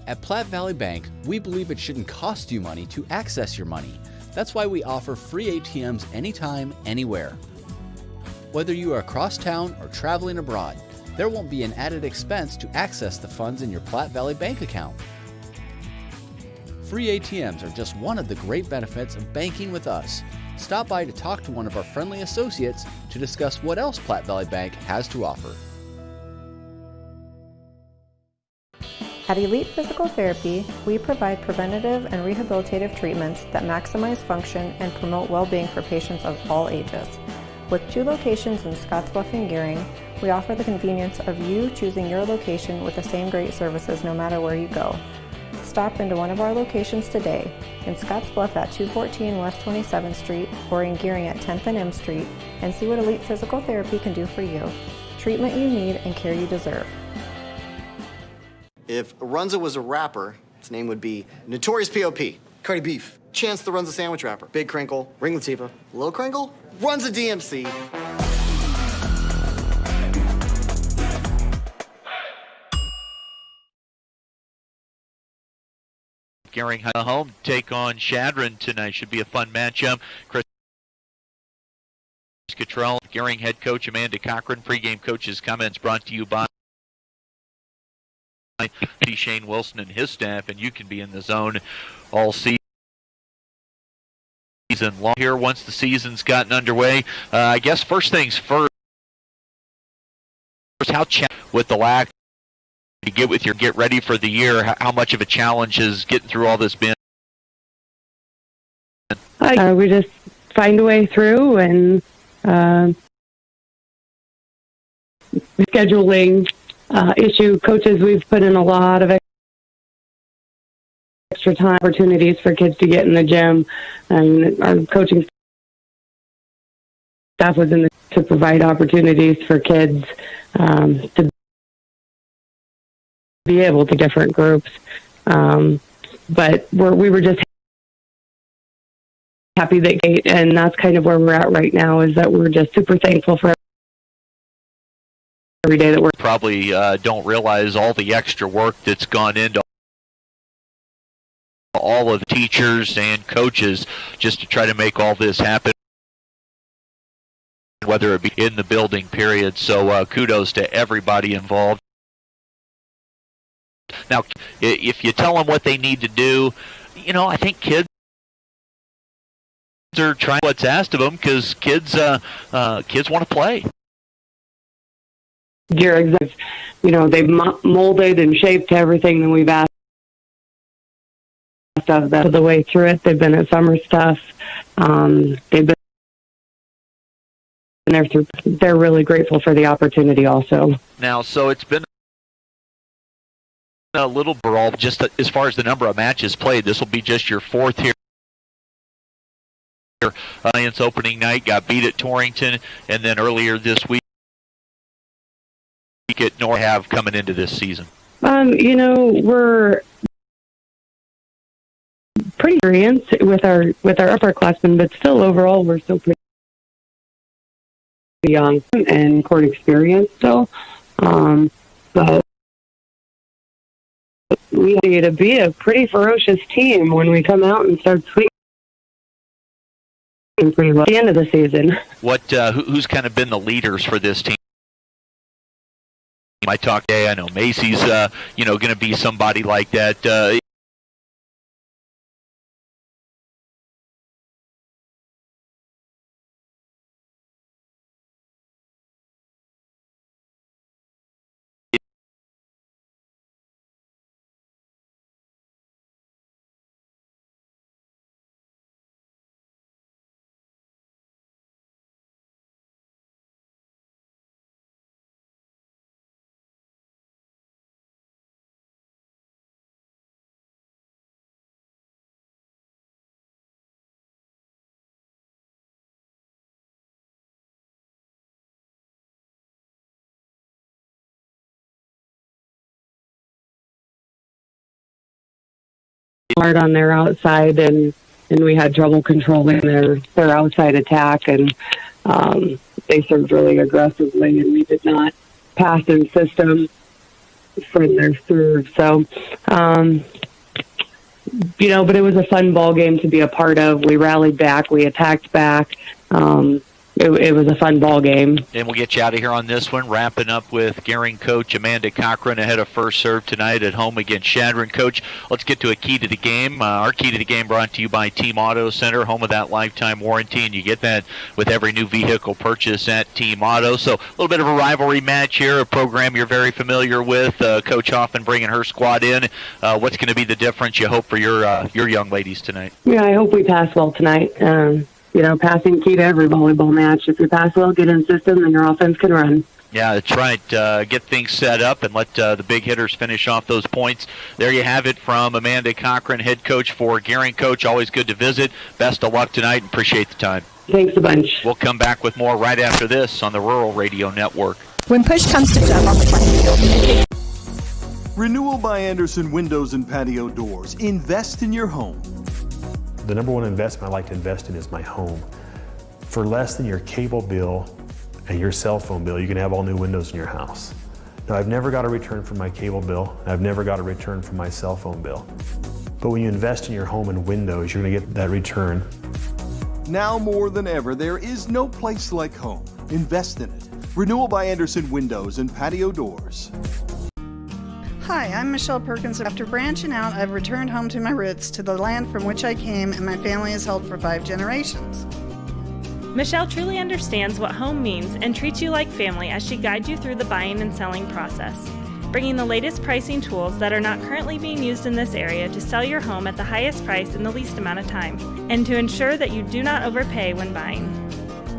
At Platte Valley Bank, we believe it shouldn't cost you money to access your money. That's why we offer free ATMs anytime, anywhere. Whether you are across town or traveling abroad, there won't be an added expense to access the funds in your Platte Valley Bank account. Free ATMs are just one of the great benefits of banking with us. Stop by to talk to one of our friendly associates to discuss what else Platte Valley Bank has to offer. At Elite Physical Therapy, we provide preventative and rehabilitative treatments that maximize function and promote well-being for patients of all ages. With 2 locations in Scottsbluff and Gering, we offer the convenience of you choosing your location with the same great services no matter where you go. Stop into one of our locations today, in Scottsbluff at 214 West 27th Street or in Gering at 10th and M Street, and see what Elite Physical Therapy can do for you. Treatment you need and care you deserve. If Runza was a rapper, his name would be Notorious P.O.P. Cardi Beef. Chance the Runza sandwich rapper. Big Crinkle. Ring Latifah. Lil Crinkle. Runza DMC. Gering home take on Chadron tonight. Should be a fun matchup. Chris Cottrell, Gering head coach Amanda Cochran. Pregame coaches comments brought to you by Shane Wilson and his staff, and you can be in the zone all season long here once the season's gotten underway. I guess first things first, how with the lack you get ready for the year, how much of a challenge is getting through all this been? We just find a way through, and scheduling issue. Coaches, we've put in a lot of extra time opportunities for kids to get in the gym, and our coaching staff was to provide opportunities for kids to be able to different groups. But we were just happy that, and that's kind of where we're at right now, is that we're just super thankful for every day that we're probably don't realize all the extra work that's gone into all of the teachers and coaches just to try to make all this happen, whether it be in the building period. So kudos to everybody involved. Now, if you tell them what they need to do, I think kids are trying what's asked of them, because kids want to play. Gering, they've molded and shaped everything that we've asked of them the way through it. They've been at summer stuff. They've been there through. They're really grateful for the opportunity also. Now, so it's been a little brawl just as far as the number of matches played. This will be just your 4th here. Alliance opening night got beat at Torrington, and then earlier this week at North have coming into this season. We're pretty experienced with our upperclassmen, but still overall we're still pretty young and court experience still. But we need to be a pretty ferocious team when we come out and start swinging pretty well at the end of the season. Who's kind of been the leaders for this team? I know Macy's, going to be somebody like that. Hard on their outside, and we had trouble controlling their outside attack, and they served really aggressively, and we did not pass in system. for their serve. So, but it was a fun ball game to be a part of. We rallied back. We attacked back. It was a fun ball game. And we'll get you out of here on this one, wrapping up with Gering coach Amanda Cochran ahead of first serve tonight at home against Chadron. Coach, let's get to a key to the game. Our key to the game brought to you by Team Auto Center, home of that lifetime warranty, and you get that with every new vehicle purchase at Team Auto. So a little bit of a rivalry match here, a program you're very familiar with. Coach Hoffman bringing her squad in. What's going to be the difference you hope for your young ladies tonight? Yeah, I hope we pass well tonight. Passing key to every volleyball match. If you pass well, get in system, then your offense can run. Yeah, that's right. Get things set up and let the big hitters finish off those points. There you have it from Amanda Cochran, head coach for Gering. Coach, always good to visit. Best of luck tonight and appreciate the time. Thanks a bunch. We'll come back with more right after this on the Rural Radio Network. When push comes to shove on the playing field. Renewal by Anderson Windows and Patio Doors. Invest in your home. The number one investment I like to invest in is my home. For less than your cable bill and your cell phone bill, you can have all new windows in your house. Now, I've never got a return from my cable bill, and I've never got a return from my cell phone bill. But when you invest in your home and windows, you're gonna get that return. Now more than ever, there is no place like home. Invest in it. Renewal by Anderson Windows and Patio Doors. Hi, I'm Michelle Perkins. After branching out, I've returned home to my roots, to the land from which I came and my family has held for 5 generations. Michelle truly understands what home means and treats you like family as she guides you through the buying and selling process, bringing the latest pricing tools that are not currently being used in this area to sell your home at the highest price in the least amount of time, and to ensure that you do not overpay when buying.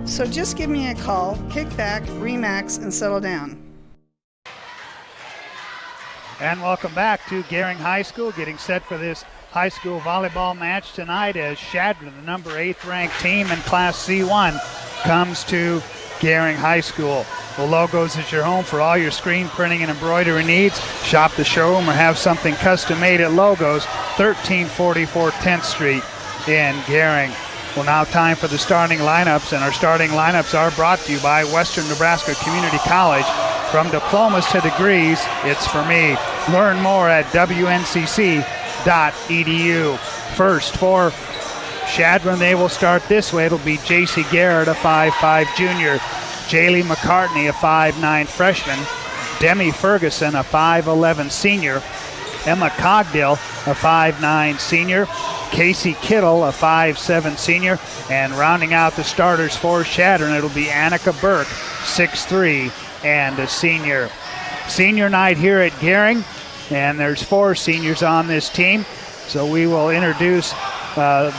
So just give me a call, kick back, remax, and settle down. And welcome back to Gering High School, getting set for this high school volleyball match tonight as Chadron, the number 8th ranked team in Class C1, comes to Gering High School. The Logos is your home for all your screen printing and embroidery needs. Shop the showroom or have something custom made at Logos, 1344 10th Street in Gering. Well, now time for the starting lineups, and our starting lineups are brought to you by Western Nebraska Community College. From diplomas to degrees, it's for me. Learn more at wncc.edu. First for Chadron, they will start this way. It'll be J.C. Garrett, a 5'5 junior. Jaylee McCartney, a 5'9 freshman. Demi Ferguson, a 5'11 senior. Emma Cogdill, a 5'9 senior. Casey Kittle, a 5'7 senior. And rounding out the starters for Chadron, it'll be Annika Burke, 6'3 and a senior. Senior night here at Gering, and there's 4 seniors on this team. So we will introduce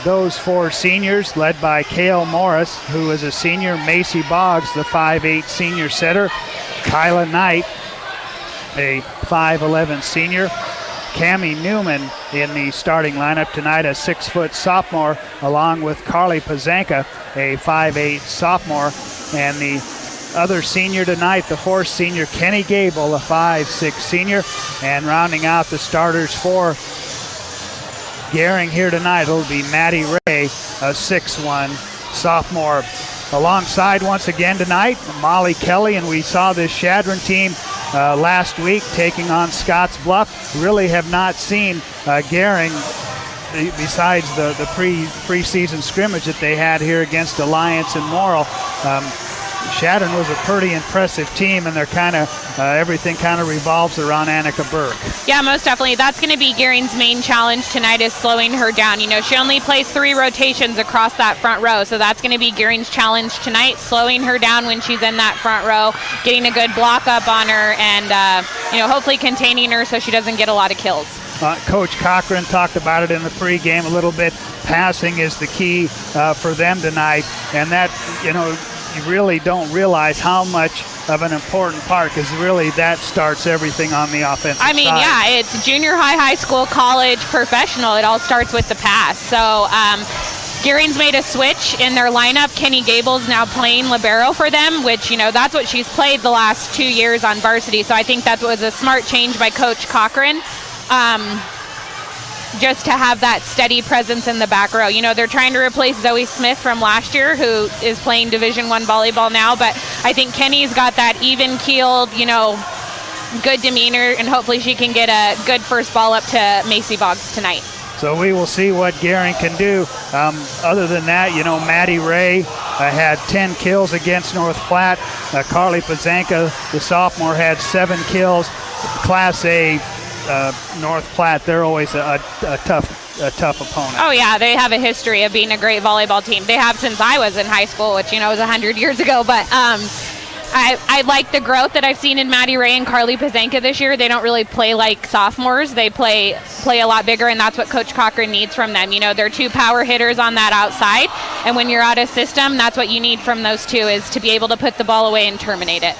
those 4 seniors, led by Kale Morris, who is a senior. Macy Boggs, the 5'8 senior setter. Kyla Knight, a 5'11 senior. Cammie Newman in the starting lineup tonight, a 6-foot sophomore, along with Carly Pazanka, a 5'8 sophomore. And the other senior tonight, the 4th senior, Kenny Gable, a 5'6 senior. And rounding out the starters for Gering here tonight, it'll be Maddie Ray, a 6'1 sophomore. Alongside once again tonight, Molly Kelly, and we saw this Chadron team last week taking on Scotts Bluff. Really have not seen Gering besides the preseason scrimmage that they had here against Alliance and Morrill. Chadron was a pretty impressive team, and they're everything kind of revolves around Annika Burke. Yeah, most definitely. That's going to be Gering's main challenge tonight, is slowing her down. You know, she only plays 3 rotations across that front row, so that's going to be Gering's challenge tonight, slowing her down when she's in that front row, getting a good block up on her, and hopefully containing her so she doesn't get a lot of kills. Coach Cochran talked about it in the pregame a little bit. Passing is the key for them tonight, and that, you really don't realize how much of an important part, because really that starts everything on the offensive side. Yeah, it's junior high school, college, professional. It all starts with the pass. So Gering's made a switch in their lineup. Kenny Gable's now playing libero for them, which, that's what she's played the last 2 years on varsity. So I think that was a smart change by Coach Cochran. Just to have that steady presence in the back row. They're trying to replace Zoe Smith from last year, who is playing Division I volleyball now, but I think Kenny's got that even-keeled, good demeanor, and hopefully she can get a good first ball up to Macy Boggs tonight. So we will see what Gering can do. Other than that, Maddie Ray had 10 kills against North Platte. Carly Pazanka, the sophomore, had 7 kills. Class A North Platte, they're always a tough opponent. Oh yeah, they have a history of being a great volleyball team. They have since I was in high school, which was 100 years ago. But I like the growth that I've seen in Maddie Ray and Carly Pazanka this year. They don't really play like sophomores. They play a lot bigger, and that's what Coach Cochran needs from them. They're 2 power hitters on that outside, and when you're out of system, that's what you need from those 2, is to be able to put the ball away and terminate it.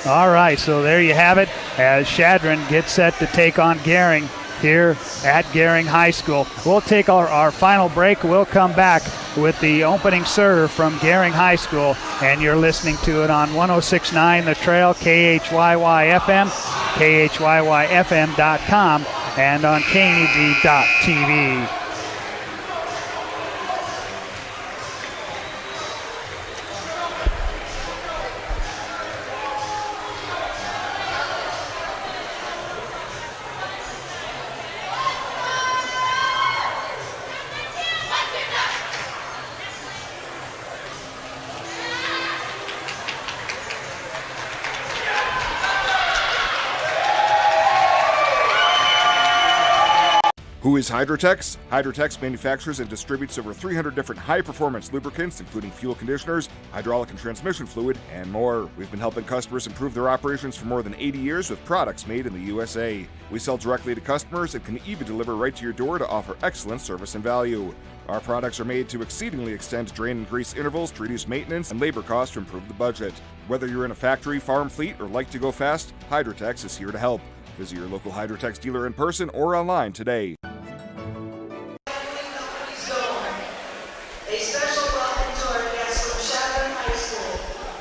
All right, so there you have it, as Chadron gets set to take on Gering here at Gering High School. We'll take our final break. We'll come back with the opening serve from Gering High School, and you're listening to it on 106.9 The Trail, KHYY-FM, KHYYFM.com, and on KNEB.TV. Who is Hydrotex? Hydrotex manufactures and distributes over 300 different high-performance lubricants, including fuel conditioners, hydraulic and transmission fluid, and more. We've been helping customers improve their operations for more than 80 years with products made in the USA. We sell directly to customers and can even deliver right to your door to offer excellent service and value. Our products are made to exceedingly extend drain and grease intervals to reduce maintenance and labor costs to improve the budget. Whether you're in a factory, farm fleet, or like to go fast, Hydrotex is here to help. Visit your local Hydrotex dealer in person or online today.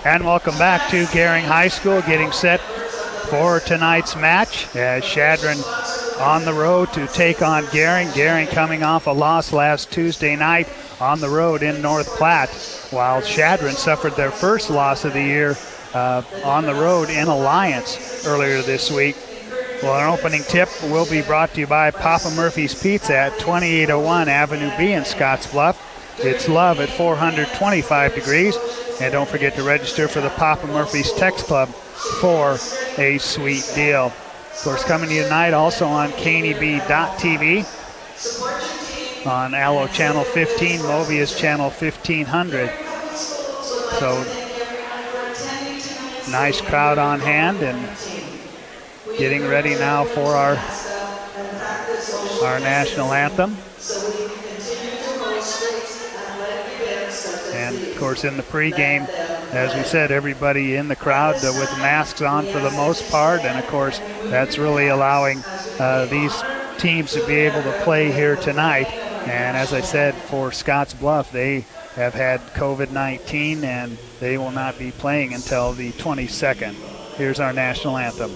And welcome back to Gering High School, getting set for tonight's match as Chadron on the road to take on Gering. Gering coming off a loss last Tuesday night on the road in North Platte, while Chadron suffered their first loss of the year on the road in Alliance earlier this week. Well, an opening tip will be brought to you by Papa Murphy's Pizza at 2801 Avenue B in Scottsbluff. It's love at 425 degrees. And don't forget to register for the Papa Murphy's Text Club for a sweet deal. Of course, coming to you tonight also on KNEB.TV, on Allo Channel 15, Mobius Channel 1500. So, nice crowd on hand, and getting ready now for our national anthem. And, of course, in the pregame, as we said, everybody in the crowd with masks on for the most part. And, of course, that's really allowing these teams to be able to play here tonight. And, as I said, for Scotts Bluff, they have had COVID-19, and they will not be playing until the 22nd. Here's our national anthem.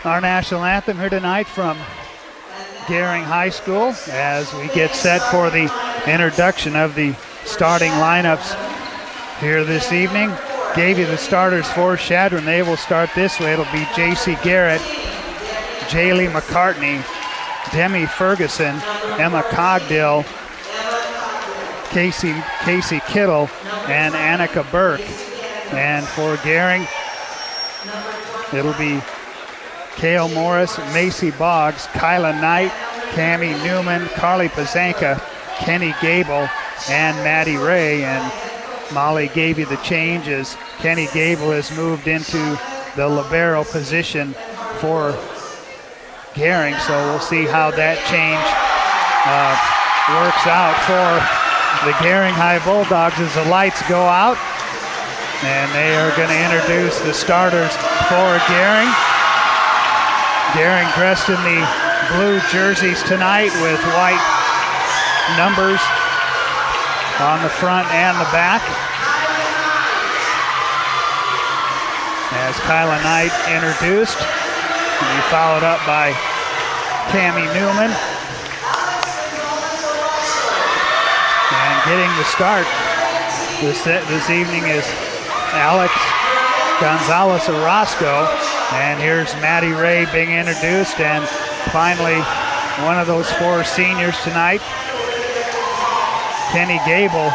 Our national anthem here tonight from Gering High School as we get set for the introduction of the starting lineups here this evening. Gave you the starters for Chadron. They will start this way. It'll be J.C. Garrett, Jaylee McCartney, Demi Ferguson, Emma Cogdill, Casey Kittle, and Annika Burke. And for Gering, it'll be Kale Morris, Macy Boggs, Kyla Knight, Cammie Newman, Carly Pazanka, Kenny Gable, and Maddie Ray. And Molly gave you the changes. Kenny Gable has moved into the libero position for Gering, so we'll see how that change works out for the Gering High Bulldogs as the lights go out. And they are going to introduce the starters for Gering. Gering dressed in the blue jerseys tonight with white numbers on the front and the back. As Kyla Knight introduced, to be followed up by Cammie Newman. And getting the start this evening is Alex Gonzalez Orozco. And here's Maddie Ray being introduced. And finally, one of those four seniors tonight, Kenny Gable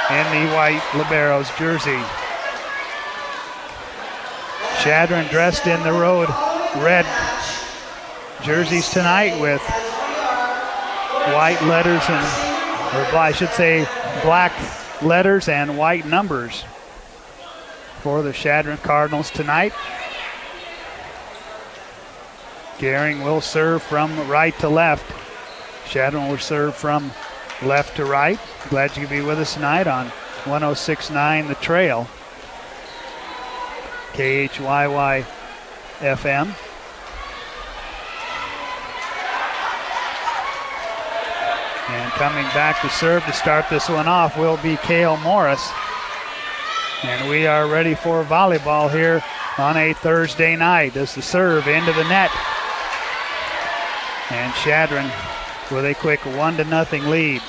in the white libero's jersey. Chadron dressed in the road red jerseys tonight with white letters I should say black letters and white numbers for the Chadron Cardinals tonight. Gering will serve from right to left. Chadron will serve from left to right. Glad you could be with us tonight on 106.9 The Trail. KHYY FM. And coming back to serve to start this one off will be Kale Morris. And we are ready for volleyball here on a Thursday night as the serve into the net. And Chadron with a quick 1-0 lead.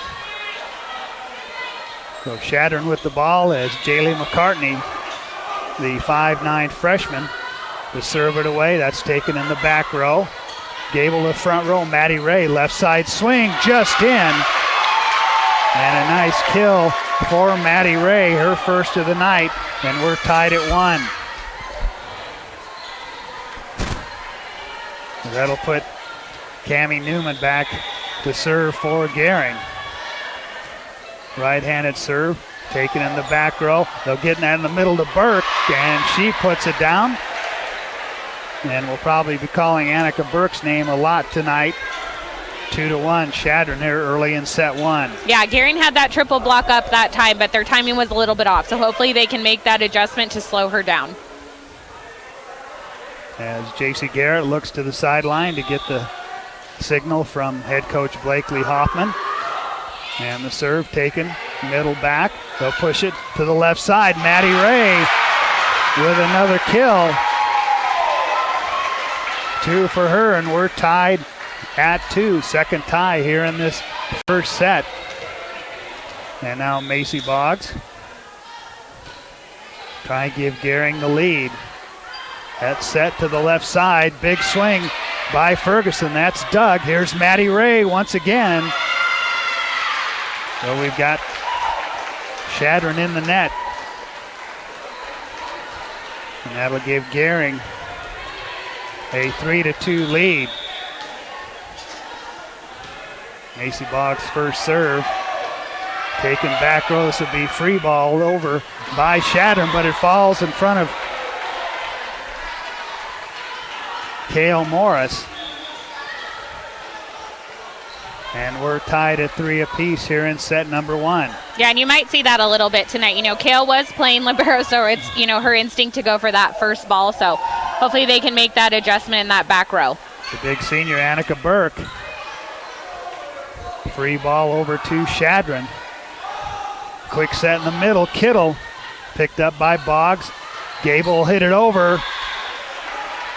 So Chadron with the ball as Jaylee McCartney, the 5'9" freshman, to serve it away. That's taken in the back row. Gable the front row. Maddie Ray left side swing just in. And a nice kill for Maddie Ray, her first of the night, and we're tied at 1. That'll put Cammie Newman back to serve for Gering. Right-handed serve, taken in the back row. They'll get that in the middle to Burke, and she puts it down. And we'll probably be calling Annika Burke's name a lot tonight. 2-1, Chadron here early in set 1. Yeah, Gering had that triple block up that time, but their timing was a little bit off. So hopefully they can make that adjustment to slow her down. As J.C. Garrett looks to the sideline to get the signal from head coach Blakely Hoffman. And the serve taken middle back. They'll push it to the left side. Maddie Ray with another kill. 2 for her, and we're tied at 2. Second tie here in this first set. And now Macy Boggs try to give Gering the lead. That set to the left side. Big swing by Ferguson. That's dug. Here's Maddie Ray once again. So we've got Chadron in the net. And that'll give Gering a 3-2 lead. Macy Boggs' first serve. Taken back row. This would be free ball over by Chadron, but it falls in front of Kale Morris. And we're tied at 3 apiece here in set number 1. Yeah, and you might see that a little bit tonight. You know, Kale was playing libero, so it's, you know, her instinct to go for that first ball. So hopefully they can make that adjustment in that back row. The big senior, Annika Burke. Free ball over to Chadron. Quick set in the middle. Kittle picked up by Boggs. Gable hit it over.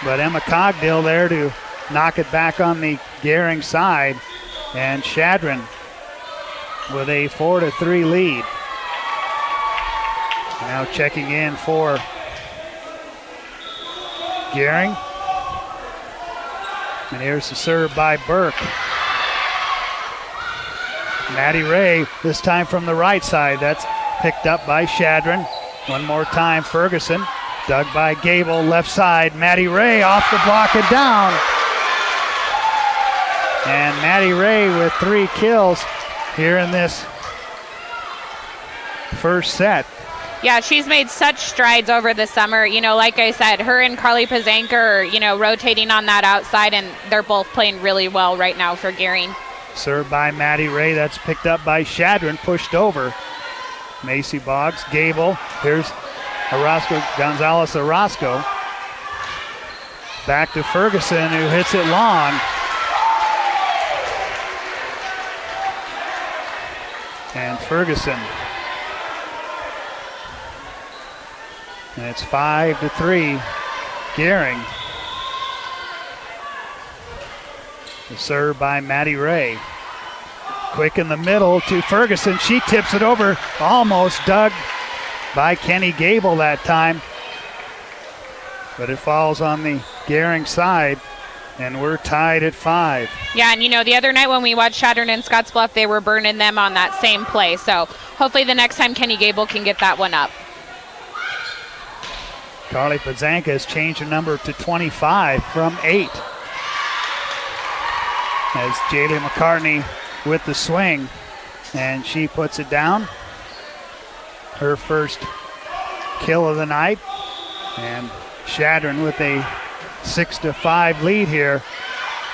But Emma Cogdill there to knock it back on the Gering side, and Chadron with a 4-3 lead. Now checking in for Gering. And here's the serve by Burke. Maddie Ray, this time from the right side. That's picked up by Chadron. One more time, Ferguson. Dug by Gable, left side. Maddie Ray off the block and down. And Maddie Ray with 3 kills here in this first set. Yeah, she's made such strides over the summer. You know, like I said, her and Carly Pazanka are, you know, rotating on that outside, and they're both playing really well right now for Gering. Served by Maddie Ray. That's picked up by Chadron, pushed over. Macy Boggs, Gable. Here's Gonzalez Orozco. Back to Ferguson, who hits it long. And Ferguson. And it's 5-3, Gering. The serve by Maddie Ray. Quick in the middle to Ferguson. She tips it over, almost dug by Kenny Gable that time. But it falls on the Gering side, and we're tied at 5. Yeah, and you know, the other night when we watched Chadron and Scottsbluff, they were burning them on that same play. So hopefully the next time Kenny Gable can get that one up. Carly Pazanka has changed her number to 25 from 8. As Jaylee McCartney with the swing, and she puts it down. Her first kill of the night. And Chadron with a 6-5 lead here.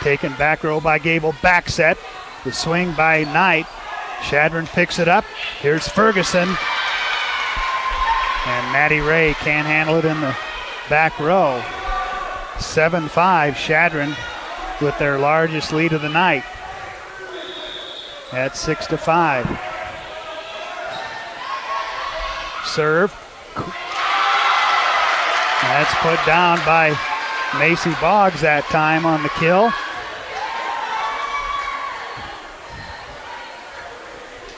Taken back row by Gable, back set. The swing by Knight. Chadron picks it up. Here's Ferguson. And Maddie Ray can't handle it in the back row. 7-5, Chadron with their largest lead of the night at 6-5. Serve. That's put down by Macy Boggs that time on the kill.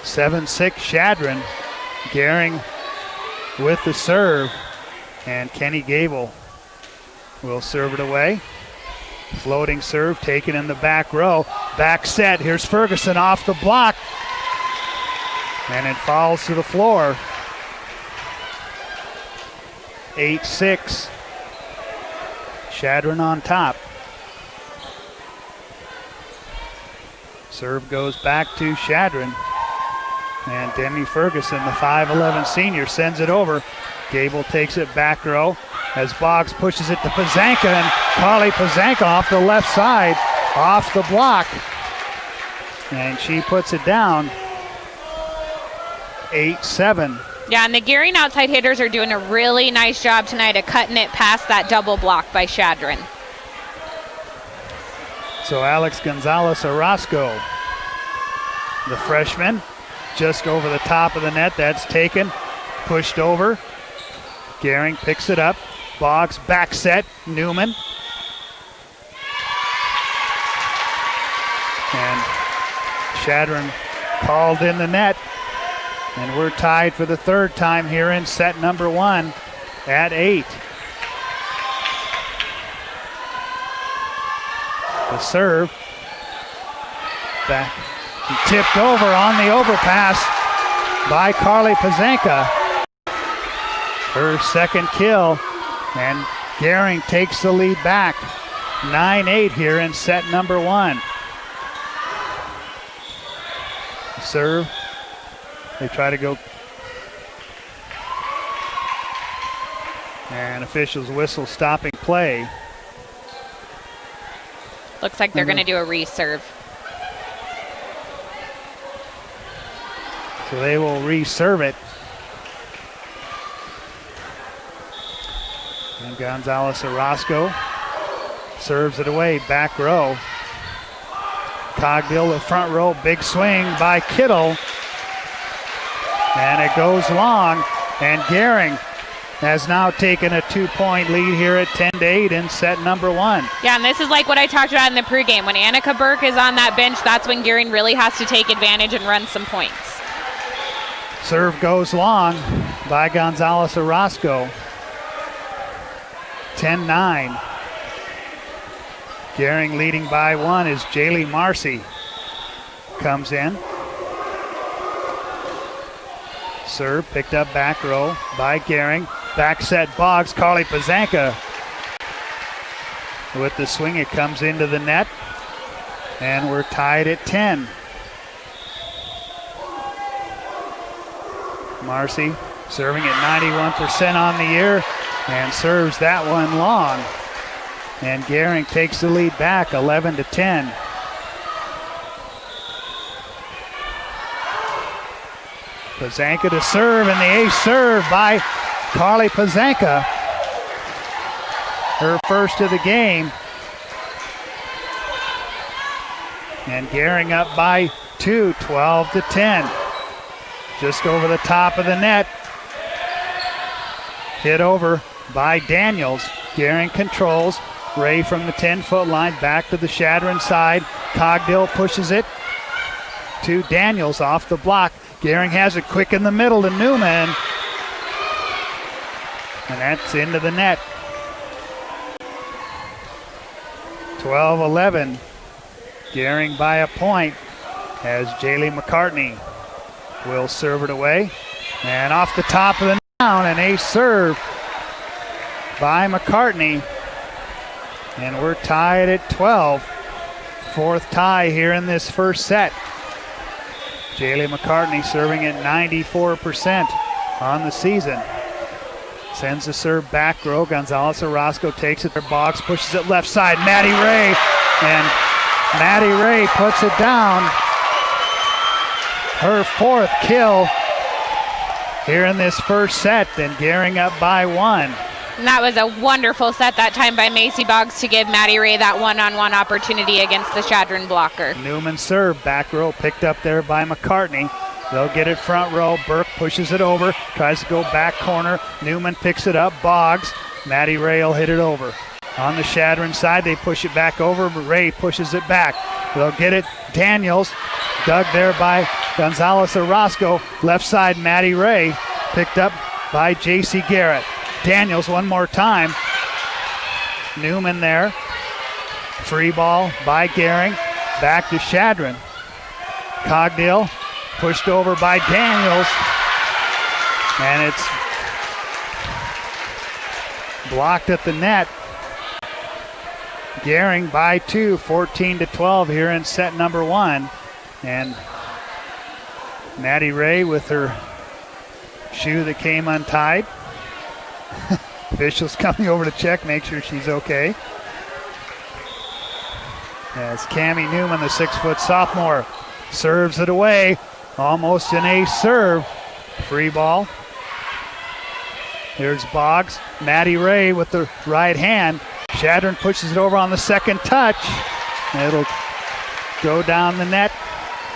7-6, Chadron. Gering with the serve, and Kenny Gable will serve it away. Floating serve taken in the back row. Back set. Here's Ferguson off the block, and it falls to the floor. 8-6. Chadron on top. Serve goes back to Chadron. And Demi Ferguson, the 5'11 senior, sends it over. Gable takes it back row as Boggs pushes it to Pazanka, and Carly Pazanka off the left side, off the block. And she puts it down. 8-7. Yeah, and the Gering outside hitters are doing a really nice job tonight of cutting it past that double block by Chadron. So Alex Gonzalez Orozco, the freshman, just over the top of the net. That's taken, pushed over. Gering picks it up. Boggs back set. Newman. And Chadron called in the net. And we're tied for the third time here in set number 1 at 8. The serve. Back. Tipped over on the overpass by Carly Pazanka. Her second kill, and Gering takes the lead back. 9-8 here in set number 1. Serve. They try to go. And officials whistle stopping play. Looks like they're going to do a reserve. So they will reserve it. And Gonzalez Orozco serves it away, back row. Cogdill, the front row, big swing by Kittle. And it goes long, and Gering has now taken a 2-point lead here at 10-8 in set number 1. Yeah, and this is like what I talked about in the pregame. When Annika Burke is on that bench, that's when Gering really has to take advantage and run some points. Serve goes long by Gonzalez Orozco. 10-9. Gering leading by 1 is Jaylee Marcy. Comes in. Serve picked up back row by Gering. Back set Boggs. Carly Pazanka with the swing. It comes into the net. And we're tied at 10. Marcy serving at 91% on the year and serves that one long. And Gering takes the lead back 11-10. Pazanka to serve, and the ace serve by Carly Pazanka. Her first of the game. And Gering up by 2, 12-10. Just over the top of the net. Hit over by Daniels. Gering controls. Ray from the 10-foot line back to the Chadron side. Cogdill pushes it to Daniels off the block. Gering has it quick in the middle to Newman. And that's into the net. 12-11. Gering by a point as Jaylee McCartney will serve it away. And off the top of the down, an ace serve by McCartney. And we're tied at 12. Fourth tie here in this first set. Jaylee McCartney serving at 94% on the season. Sends the serve back row. Gonzalez Orozco takes it. Their Boggs pushes it left side. Maddie Ray. And Maddie Ray puts it down. Her fourth kill here in this first set. And Gering up by 1. And that was a wonderful set that time by Macy Boggs to give Maddie Ray that one-on-one opportunity against the Chadron blocker. Newman serve, back row picked up there by McCartney. They'll get it front row. Burke pushes it over, tries to go back corner. Newman picks it up, Boggs. Maddie Ray will hit it over. On the Chadron side, they push it back over, but Ray pushes it back. They'll get it, Daniels, dug there by Gonzalez Orozco. Left side, Maddie Ray, picked up by J.C. Garrett. Daniels one more time. Newman there. Free ball by Gering. Back to Chadron. Cogdill pushed over by Daniels. And it's blocked at the net. Gering by 2, 14-12 here in set number 1. And Maddie Ray with her shoe that came untied. Officials coming over to check, make sure she's okay. As Cammie Newman, the 6-foot sophomore, serves it away. Almost an ace serve. Free ball. Here's Boggs. Maddie Ray with the right hand. Chadron pushes it over on the second touch. It'll go down the net.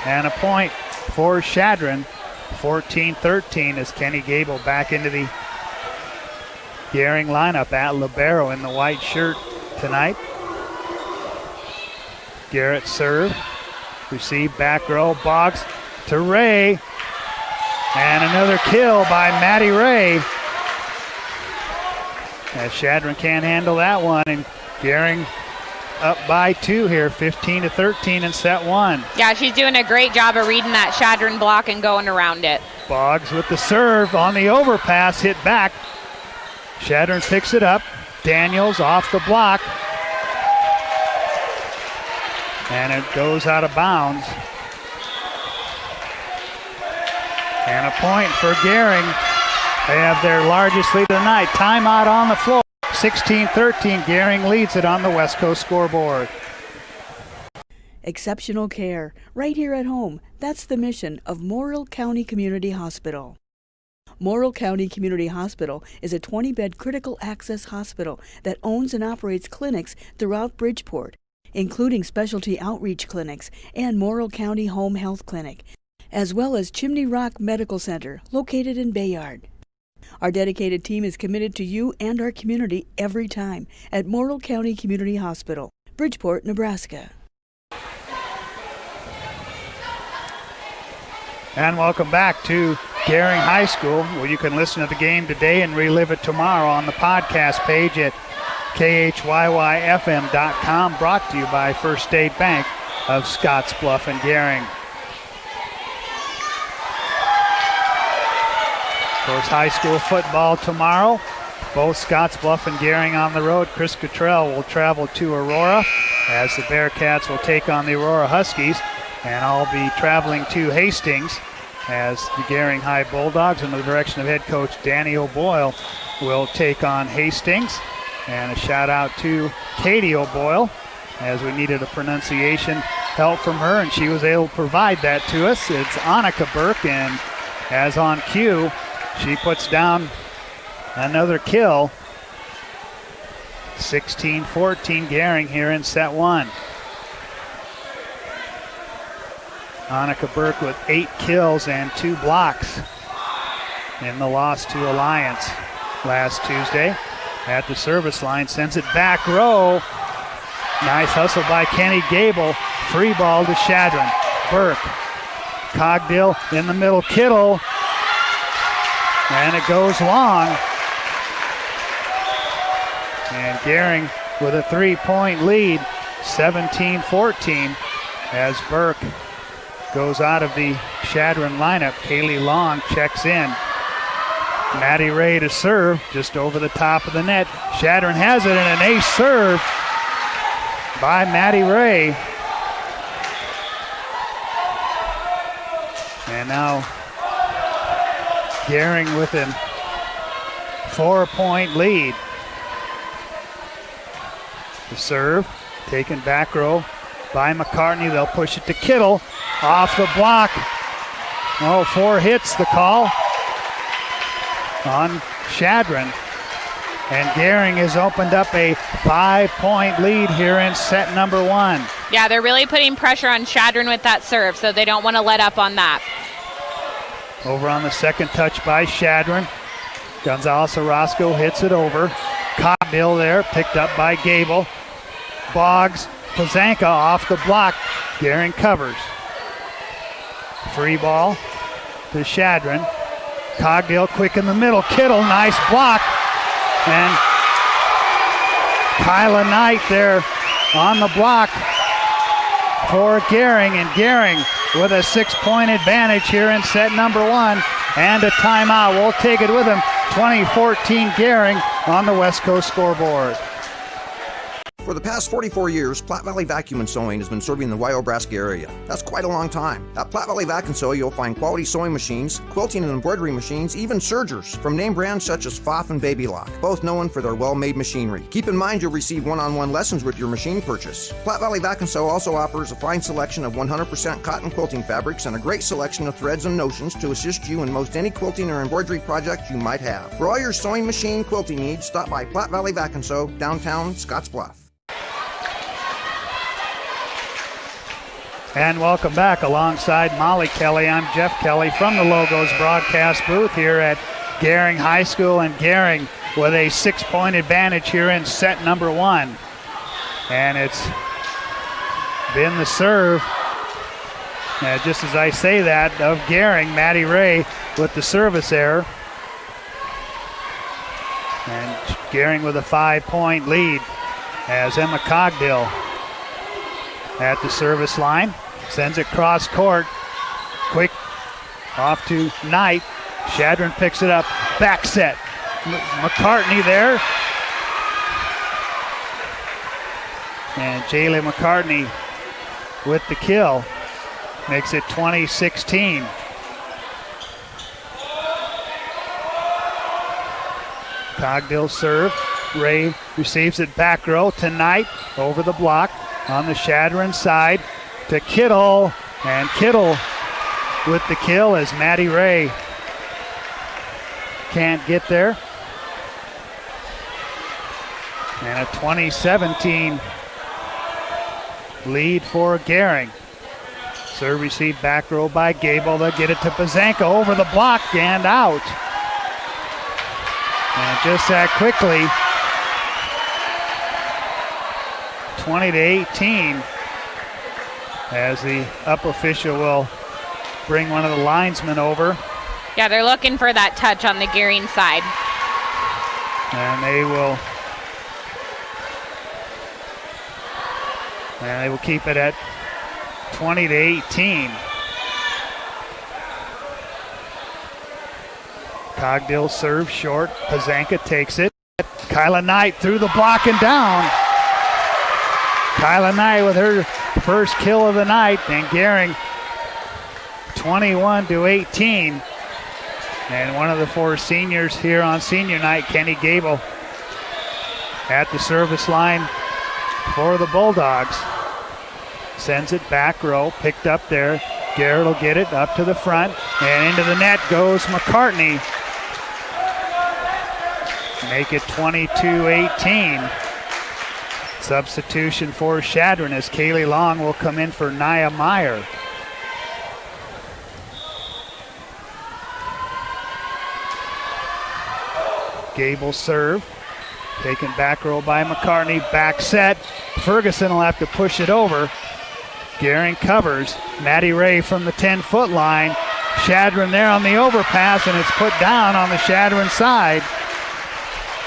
And a point for Chadron. 14-13 as Kenny Gable back into the Gering lineup at libero in the white shirt tonight. Garrett serve. Receive back row. Boggs to Ray. And another kill by Maddie Ray. As Chadron can't handle that one. And Gering up by 2 here, 15-13 in set 1. Yeah, she's doing a great job of reading that Chadron block and going around it. Boggs with the serve on the overpass, hit back. Chadron picks it up. Daniels off the block. And it goes out of bounds. And a point for Gering. They have their largest lead of the night. Timeout on the floor. 16-13. Gering leads it on the West Coast scoreboard. Exceptional care, right here at home. That's the mission of Morrill County Community Hospital. Morrill County Community Hospital is a 20-bed critical access hospital that owns and operates clinics throughout Bridgeport, including specialty outreach clinics and Morrill County Home Health Clinic, as well as Chimney Rock Medical Center, located in Bayard. Our dedicated team is committed to you and our community every time at Morrill County Community Hospital, Bridgeport, Nebraska. And welcome back to Gering High School, where you can listen to the game today and relive it tomorrow on the podcast page at khyyyfm.com, brought to you by First State Bank of Scottsbluff and Gering. Of course, high school football tomorrow. Both Scottsbluff and Gering on the road. Chris Cottrell will travel to Aurora as the Bearcats will take on the Aurora Huskies. And I'll be traveling to Hastings as the Gering High Bulldogs, under the direction of head coach Danny O'Boyle, will take on Hastings. And a shout out to Katie O'Boyle, as we needed a pronunciation help from her, and she was able to provide that to us. It's Annika Burke, and as on cue, she puts down another kill. 16-14 Gering here in set one. Annika Burke with 8 kills and 2 blocks in the loss to Alliance last Tuesday. At the service line, sends it back row. Nice hustle by Kenny Gable. Free ball to Chadron. Burke. Cogdill in the middle. Kittle. And it goes long. And Gering with a 3-point lead, 17-14, as Burke goes out of the Chadron lineup. Kaylee Long checks in. Maddie Ray to serve, just over the top of the net. Chadron has it, and an ace serve by Maddie Ray. And now Gering with a 4-point lead. The serve, taken back row by McCartney. They'll push it to Kittle. Off the block. 4 hits the call on Chadron. And Gering has opened up a 5-point lead here in set number one. Yeah, they're really putting pressure on Chadron with that serve, so they don't want to let up on that. Over on the second touch by Chadron. Gonzalez Orozco hits it over. Cogdill there, picked up by Gable. Boggs, Plazanka off the block. Gering covers. Free ball to Chadron. Cogdill quick in the middle. Kittle, nice block. And Kyla Knight there on the block for Gering. And Gering with a 6-point advantage here in set number one. And a timeout. We'll take it with him. 2014 Gering on the West Coast scoreboard. For the past 44 years, Platte Valley Vacuum and Sewing has been serving the Wyobraska area. That's quite a long time. At Platte Valley Vac and Sew, you'll find quality sewing machines, quilting and embroidery machines, even sergers, from name brands such as Pfaff and Baby Lock, both known for their well-made machinery. Keep in mind you'll receive one-on-one lessons with your machine purchase. Platte Valley Vac and Sew also offers a fine selection of 100% cotton quilting fabrics and a great selection of threads and notions to assist you in most any quilting or embroidery project you might have. For all your sewing machine quilting needs, stop by Platte Valley Vac and Sew, downtown Scottsbluff. And welcome back alongside Molly Kelly. I'm Jeff Kelly from the Logos broadcast booth here at Gering High School, and Gering with a 6-point advantage here in set number one. And it's been the serve, just as I say that, of Gering. Maddie Ray with the service error. And Gering with a 5-point lead as Emma Cogdill at the service line. Sends it cross court. Quick off to Knight. Chadron picks it up. Back set. McCartney there. And Jaylee McCartney with the kill. Makes it 20-16. Cogdill serve. Ray receives it back row to Knight. Over the block on the Chadron side to Kittle. And Kittle with the kill as Maddie Ray can't get there. And a 20-17 lead for Gering. Serve received back row by Gable. They'll get it to Plazanka over the block and out. And just that quickly, 20-18, as the up official will bring one of the linesmen over. Yeah, they're looking for that touch on the Gering side. And they will keep it at 20-18. Cogdill serves short. Pazanka takes it. Kyla Knight through the block and down. Kyla Knight with her first kill of the night, and Gering 21-18. And one of the four seniors here on senior night, Kenny Gable, at the service line for the Bulldogs. Sends it back row, picked up there. Garrett will get it up to the front, and into the net goes McCartney. Make it 22-18. Substitution for Chadron as Kaylee Long will come in for Nia Meyer. Gable serve, taken back row by McCartney, back set. Ferguson will have to push it over. Gering covers. Maddie Ray from the 10-foot line. Chadron there on the overpass, and it's put down on the Chadron side.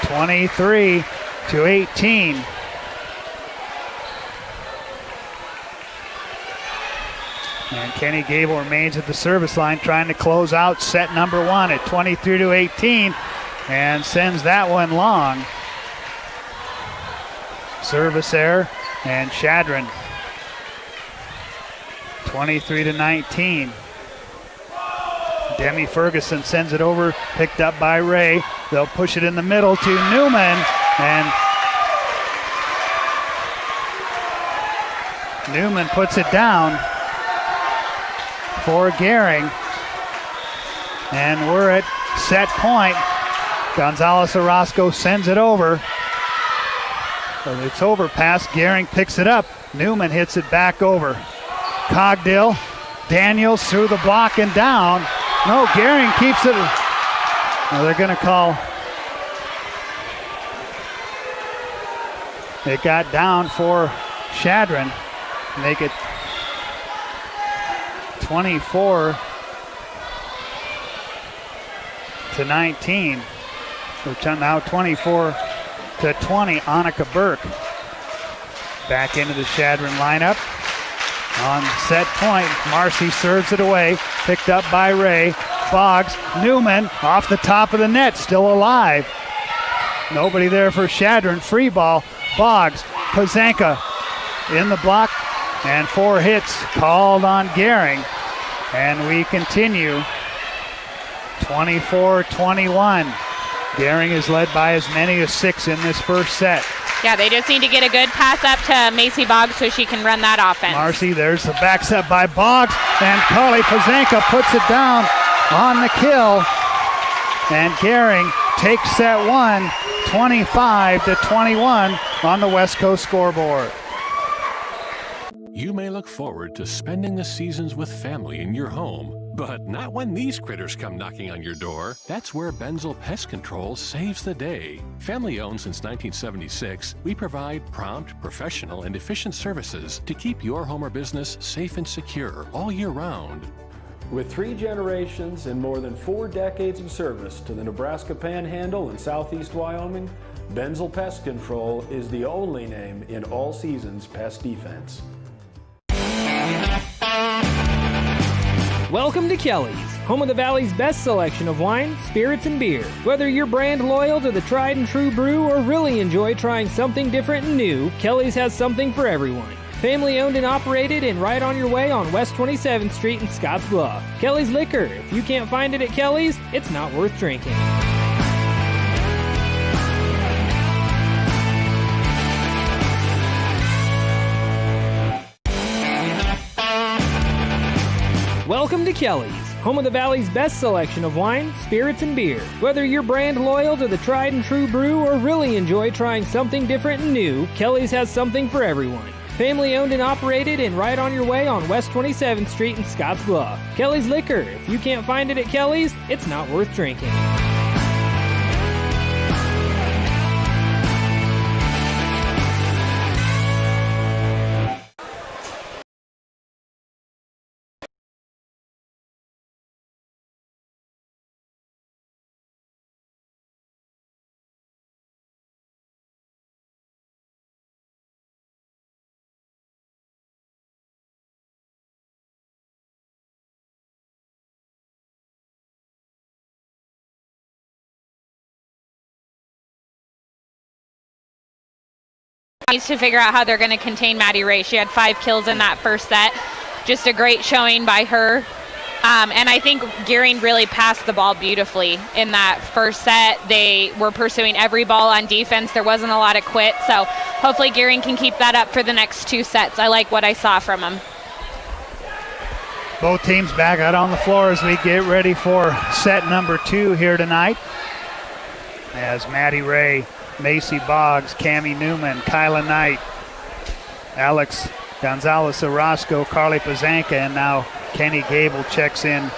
23-18. And Kenny Gable remains at the service line trying to close out set number one at 23-18 and sends that one long. Service error, and Chadron 23-19. Demi Ferguson sends it over, picked up by Ray. They'll push it in the middle to Newman, and Newman puts it down for Gering. And we're at set point. Gonzalez Orozco sends it over. So it's overpass. Gering picks it up. Newman hits it back over. Cogdill, Daniels through the block and down. No, Gering keeps it. Well, they're going to call. It got down for Chadron. Make it 24-19. So now 24-20. Annika Burke back into the Chadron lineup. On set point, Marcy serves it away, picked up by Ray. Boggs, Newman off the top of the net, still alive. Nobody there for Chadron. Free ball. Boggs, Pazanka in the block, and 4 hits called on Gering. And we continue 24-21. Gering is led by as many as 6 in this first set. Yeah, they just need to get a good pass up to Macy Boggs so she can run that offense. Marcy, there's the back set by Boggs, and Carly Pazanka puts it down on the kill. And Gering takes set 1, 25-21 on the West Coast scoreboard. You may look forward to spending the seasons with family in your home, but not when these critters come knocking on your door. That's where Benzel Pest Control saves the day. Family owned since 1976, we provide prompt, professional, and efficient services to keep your home or business safe and secure all year round. With 3 generations and more than 4 decades of service to the Nebraska Panhandle and Southeast Wyoming, Benzel Pest Control is the only name in all seasons pest defense. Welcome to Kelly's, home of the Valley's best selection of wine, spirits, and beer. Whether you're brand loyal to the tried and true brew or really enjoy trying something different and new, Kelly's has something for everyone. Family owned and operated and right on your way on West 27th Street in Scotts Bluff. Kelly's Liquor. If you can't find it at Kelly's, it's not worth drinking. Welcome to Kelly's, home of the Valley's best selection of wine, spirits, and beer. Whether you're brand loyal to the tried and true brew or really enjoy trying something different and new, Kelly's has something for everyone. Family owned and operated and right on your way on West 27th Street in Scotts Bluff. Kelly's Liquor. If you can't find it at Kelly's, it's not worth drinking. needs to figure out how they're going to contain Maddie Ray. She had 5 kills in that first set. Just a great showing by her. And I think Gering really passed the ball beautifully in that first set. They were pursuing every ball on defense. There wasn't a lot of quit. So hopefully Gering can keep that up for the next 2 sets. I like what I saw from them. Both teams back out on the floor as we get ready for set number 2 here tonight. As Maddie Ray, Macy Boggs, Cammie Newman, Kyla Knight, Alex Gonzalez Orozco, Carly Pazanka, and now Kenny Gable checks in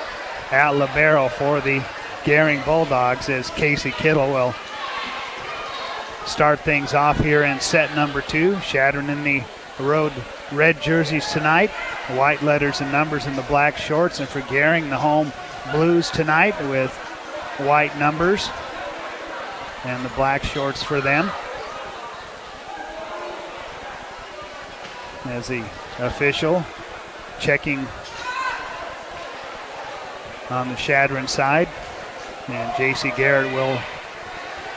at libero for the Gering Bulldogs as Casey Kittle will start things off here in set number 2. Chadron in the road red jerseys tonight, white letters and numbers in the black shorts, and for Gering, the home blues tonight with white numbers and the black shorts for them. As the official checking on the Chadron side, and J.C. Garrett will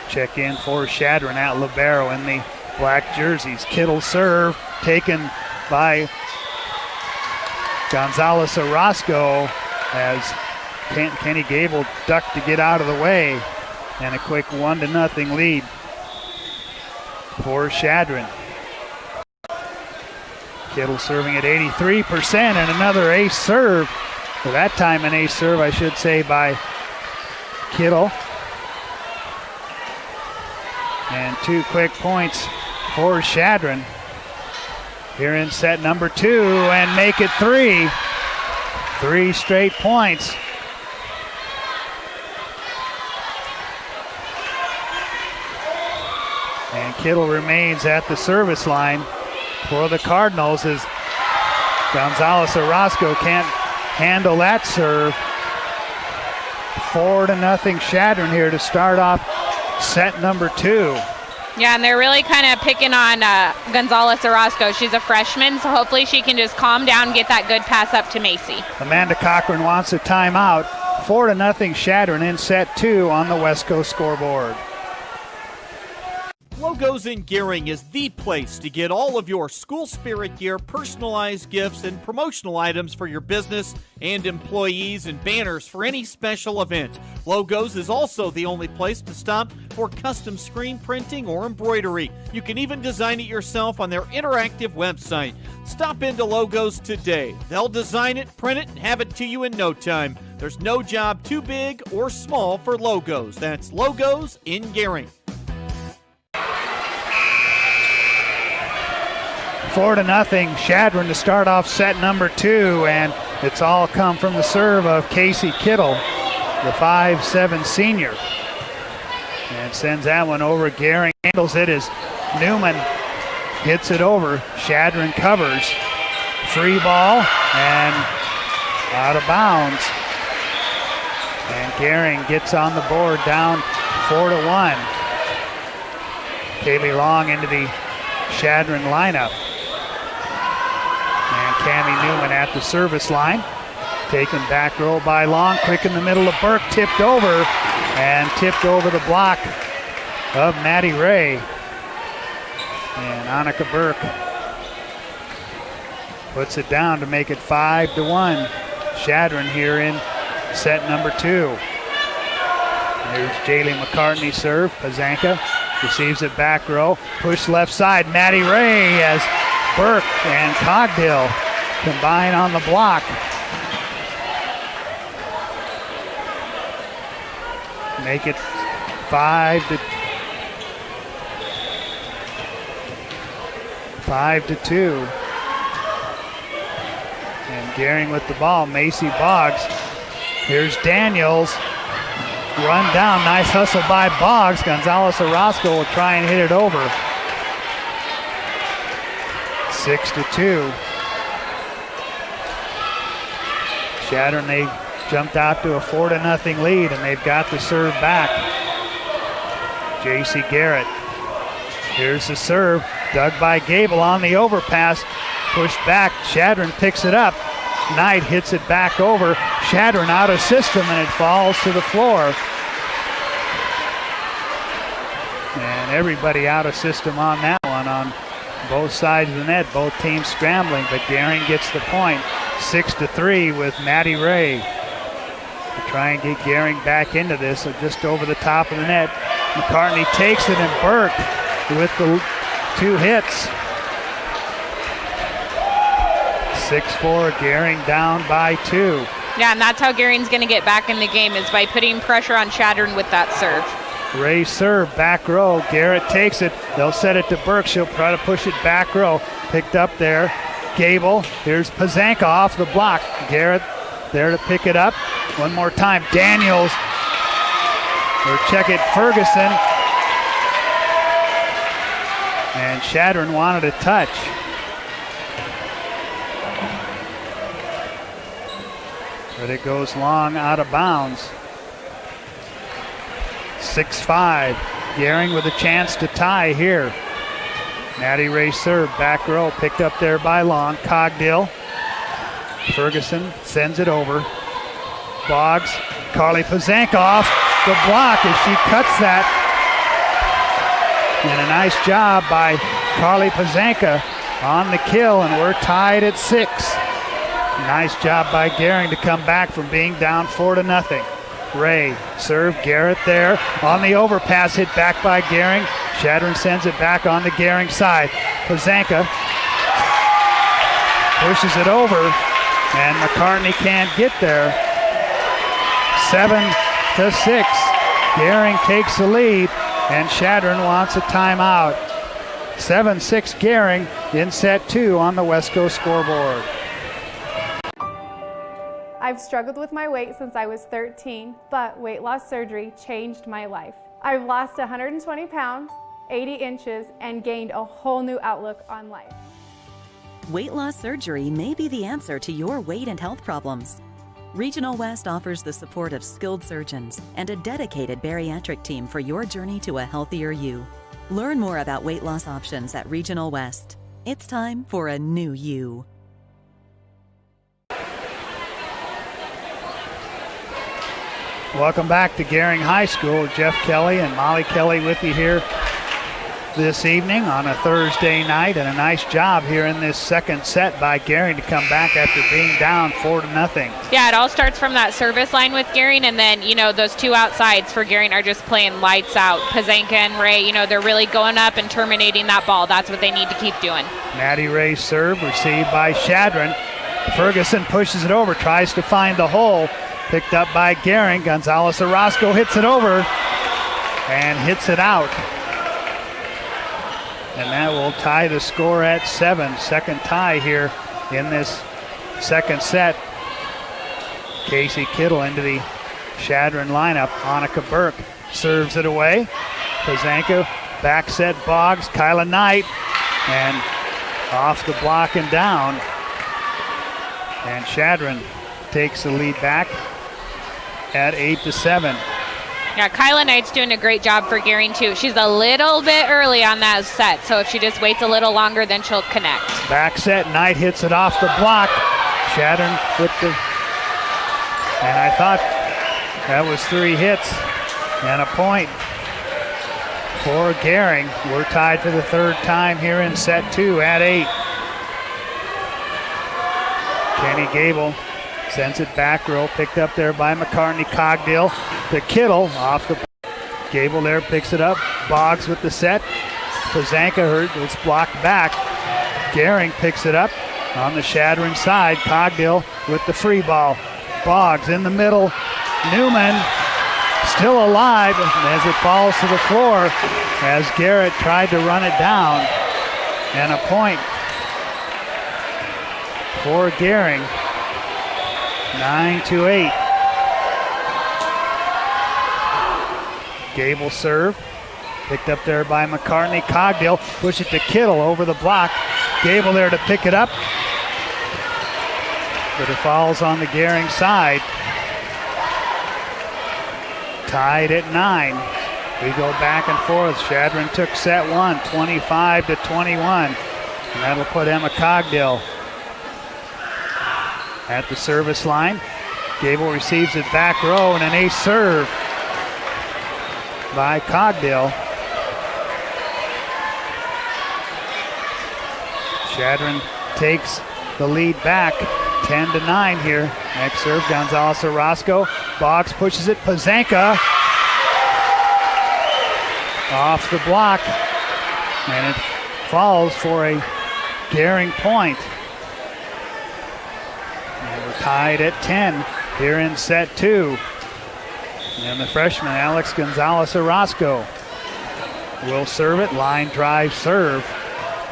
check in for Chadron at libero in the black jerseys. Kittle serve taken by Gonzalez Orozco as Kenny Gable ducked to get out of the way, and a quick 1-0 lead for Chadron. Kittle serving at 83%, and another ace serve. For that time an ace serve, I should say, by Kittle. And 2 quick points for Chadron here in set number 2, and make it 3. 3 straight points. And Kittle remains at the service line for the Cardinals as Gonzalez Orozco can't handle that serve. 4-0 Chadron here to start off set number 2. Yeah, and they're really kind of picking on Gonzalez Orozco. She's a freshman, so hopefully she can just calm down, get that good pass up to Macy. Amanda Cochran wants a timeout. 4-0 Chadron in set 2 on the West Coast scoreboard. Logos in Gering is the place to get all of your school spirit gear, personalized gifts, and promotional items for your business and employees, and banners for any special event. Logos is also the only place to stop for custom screen printing or embroidery. You can even design it yourself on their interactive website. Stop into Logos today. They'll design it, print it, and have it to you in no time. There's no job too big or small for Logos. That's Logos in Gering. 4-0 Chadron to start off set number 2, and it's all come from the serve of Casey Kittle, the 5'7" senior, and sends that one over. Gering handles it as Newman hits it over. Chadron covers. Free ball and out of bounds, and Gering gets on the board down 4-1. Kaylee Long into the Chadron lineup. And Cammie Newman at the service line. Taken back row by Long. Quick in the middle of Burke. Tipped over. And tipped over the block of Maddie Ray. And Annika Burke puts it down to make it 5-1. Chadron here in set number 2. There's Jaylee McCartney serve. Pazanka receives it back row. Push left side. Maddie Ray as Burke and Cogdill combine on the block. Make it 5-2. And Gering with the ball. Macy Boggs. Here's Daniels. Run down. Nice hustle by Boggs. Gonzalez Orozco will try and hit it over. 6-2. Chadron, they jumped out to a 4-0 lead, and they've got the serve back. J.C. Garrett. Here's the serve. Dug by Gable on the overpass. Pushed back. Chadron picks it up. Knight hits it back over. Chadron out of system, and it falls to the floor. And everybody out of system on that one on both sides of the net, both teams scrambling, but Gering gets the point. 6-3 with Maddie Ray. To try and get Gering back into this, so just over the top of the net. McCartney takes it, and Burke with the 2 hits. 6-4, Gering down by 2. Yeah, and that's how Gering's going to get back in the game, is by putting pressure on Chadron with that serve. Ray serve, back row. Garrett takes it. They'll set it to Burke. She'll try to push it back row. Picked up there. Gable. Here's Pazanka off the block. Garrett there to pick it up. One more time. Daniels. Or check it, Ferguson. And Chadron wanted a touch. But it goes long out of bounds. 6-5. Gering with a chance to tie here. Maddie Ray serve, back row, picked up there by Long. Cogdill. Ferguson sends it over. Boggs. Carly Pazanka off the block as she cuts that. And a nice job by Carly Pazanka on the kill, and we're tied at 6. Nice job by Gering to come back from being down 4-0. Ray, serve, Garrett there on the overpass, hit back by Gering. Chadron sends it back on the Gering side. Pazanka pushes it over, and McCartney can't get there. 7-6. Gering takes the lead, and Chadron wants a timeout. 7-6 Gering in set 2 on the Wesco scoreboard. I've struggled with my weight since I was 13, but weight loss surgery changed my life. I've lost 120 pounds, 80 inches, and gained a whole new outlook on life. Weight loss surgery may be the answer to your weight and health problems. Regional West offers the support of skilled surgeons and a dedicated bariatric team for your journey to a healthier you. Learn more about weight loss options at Regional West. It's time for a new you. Welcome back to Gering High School. Jeff Kelly and Molly Kelly with you here this evening on a Thursday night, and a nice job here in this second set by Gering to come back after being down 4-0. Yeah, it all starts from that service line with Gering, and then, those 2 outsides for Gering are just playing lights out. Pazanka and Ray, they're really going up and terminating that ball. That's what they need to keep doing. Maddie Ray serve, received by Chadron. Ferguson pushes it over, tries to find the hole. Picked up by Gering. Gonzalez Orozco hits it over and hits it out. And that will tie the score at 7. Second tie here in this second set. Casey Kittle into the Chadron lineup. Annika Burke serves it away. Pazanka back set Boggs. Kyla Knight. And off the block and down. And Chadron takes the lead back at 8-7. Yeah, Kyla Knight's doing a great job for Gering too. She's a little bit early on that set, so if she just waits a little longer, then she'll connect. Back set, Knight hits it off the block. Chadron with the, and I thought that was 3 hits and a point for Gering. We're tied for the 3rd time here in set 2 at 8. Kenny Gable sends it back row, picked up there by McCartney. Cogdill to Kittle off the. Gable there picks it up. Boggs with the set. Pazanka it's blocked back. Gering picks it up on the Chadron side. Cogdill with the free ball. Boggs in the middle. Newman still alive as it falls to the floor as Garrett tried to run it down. And a point for Gering. 9-8. Gable serve. Picked up there by McCartney. Cogdill push it to Kittle over the block. Gable there to pick it up. But it falls on the Gering side. Tied at 9. We go back and forth. Chadron took set 1, 25-21. And that'll put Emma Cogdill at the service line. Gable receives it back row, and an ace serve by Cogdill. Chadron takes the lead back, 10-9 here. Next serve, Gonzalez Orozco. Boggs pushes it, Pazanka off the block, and it falls for a Gering point. And we're tied at 10 here in set 2. And the freshman, Alex Gonzalez Orozco, will serve it. Line drive serve.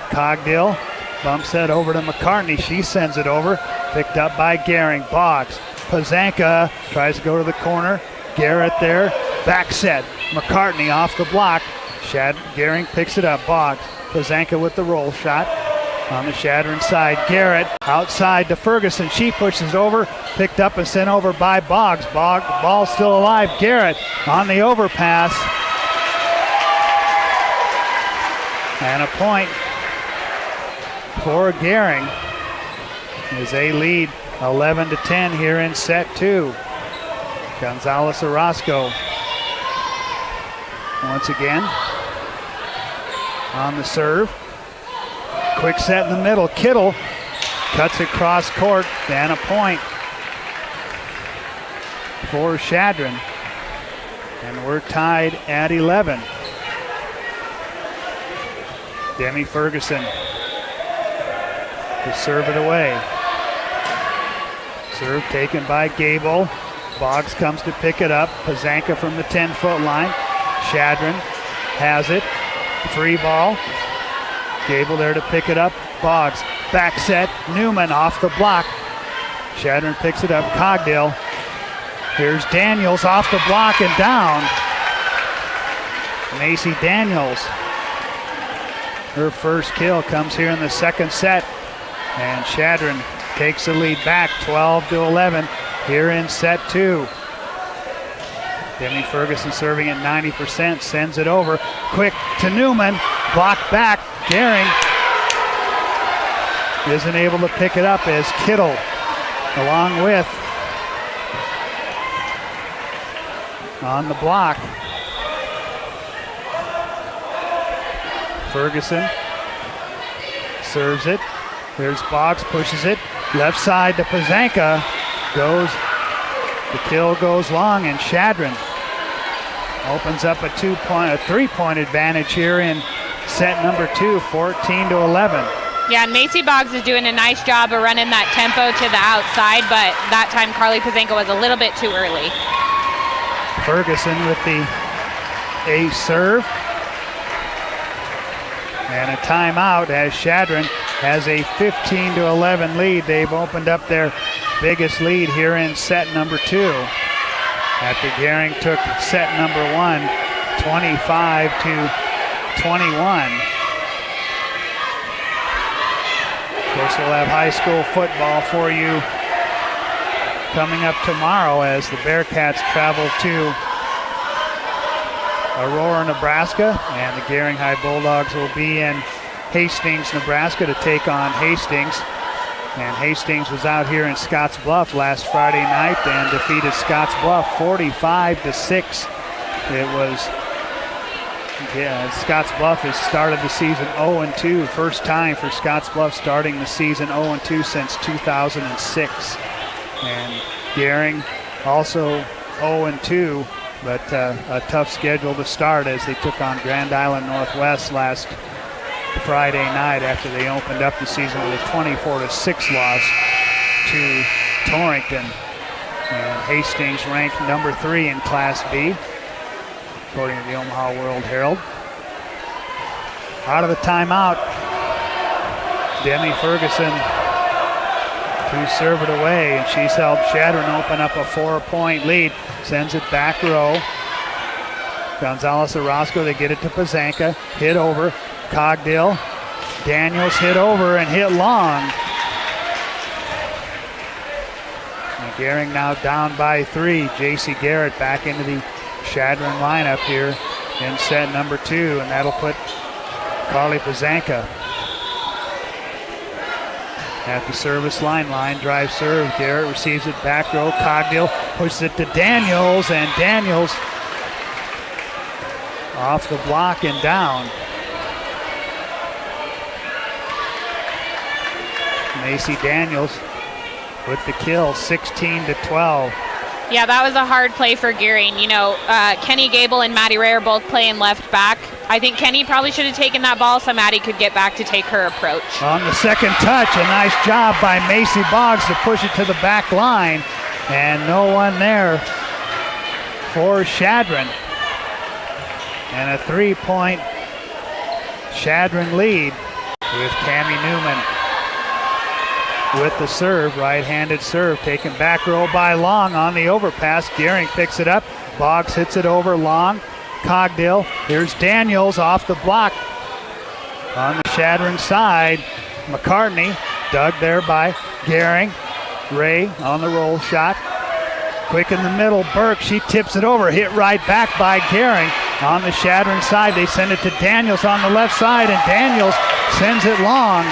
Cogdill bumps that over to McCartney. She sends it over. Picked up by Gering. Boggs. Pazanka tries to go to the corner. Garrett there. Back set. McCartney off the block. Gering picks it up. Boggs. Pazanka with the roll shot. On the Chadron side, Garrett outside to Ferguson. She pushes over, picked up and sent over by Boggs. Ball still alive. Garrett on the overpass. And a point for Gering as they lead 11-10 here in set 2. Gonzalez Orozco once again on the serve. Quick set in the middle. Kittle cuts it cross court, and a point for Chadron. And we're tied at 11. Demi Ferguson to serve it away. Serve taken by Gable. Boggs comes to pick it up. Pazanka from the 10-foot line. Chadron has it. Free ball. Gable there to pick it up. Boggs back set. Newman off the block. Chadron picks it up. Cogdill. Here's Daniels off the block and down. Macy Daniels. Her first kill comes here in the second set. And Chadron takes the lead back 12-11 here in set 2. Demi Ferguson serving at 90%, sends it over. Quick to Newman. Blocked back. Gering isn't able to pick it up as Kittle, along with on the block. Ferguson serves it. There's Boggs, pushes it. Left side to Pazanka. The kill goes long, and Chadron opens up a 3-point advantage here in set number 2, 14-11. Yeah, and Macy Boggs is doing a nice job of running that tempo to the outside, but that time Carly Pazanka was a little bit too early. Ferguson with the ace serve. And a timeout as Chadron has a 15-11 lead. They've opened up their biggest lead here in set number 2. After Gering took set number 1, 25-21. Of course, we'll have high school football for you coming up tomorrow as the Bearcats travel to Aurora, Nebraska, and the Gering High Bulldogs will be in Hastings, Nebraska to take on Hastings. And Hastings was out here in Scotts Bluff last Friday night and defeated Scotts Bluff 45-6. It was, Scotts Bluff has started the season 0-2. First time for Scotts Bluff starting the season 0-2 since 2006. And Gering also 0-2, but a tough schedule to start as they took on Grand Island Northwest last Friday night after they opened up the season with a 24-6 loss to Torrington. And Hastings ranked number 3 in Class B, according to the Omaha World Herald. Out of the timeout, Demi Ferguson to serve it away, and she's helped Chadron open up a 4-point lead. Sends it back row. Gonzalez Orozco, they get it to Pazanka. Hit over. Cogdill. Daniels hit over and hit long. And Gering now down by 3. J.C. Garrett back into the Chadron lineup here in set number 2, and that'll put Carly Pazanka at the service line. Line drive serve. Garrett receives it back row. Cogdill pushes it to Daniels, and Daniels off the block and down. Macy Daniels with the kill, 16-12. Yeah, that was a hard play for Gering. You know, Kenny Gable and Maddie Ray are both playing left back. I think Kenny probably should have taken that ball so Maddie could get back to take her approach. On the second touch, a nice job by Macy Boggs to push it to the back line. And no one there for Chadron. And a 3-point Chadron lead with Cammie Newman with the serve, right-handed serve, taken back row by Long on the overpass. Gering picks it up. Boggs hits it over Long. Cogdill. Here's Daniels off the block on the Chadron side. McCartney dug there by Gering. Ray on the roll shot. Quick in the middle, Burke, she tips it over, hit right back by Gering. On the Chadron side, they send it to Daniels on the left side, and Daniels sends it long.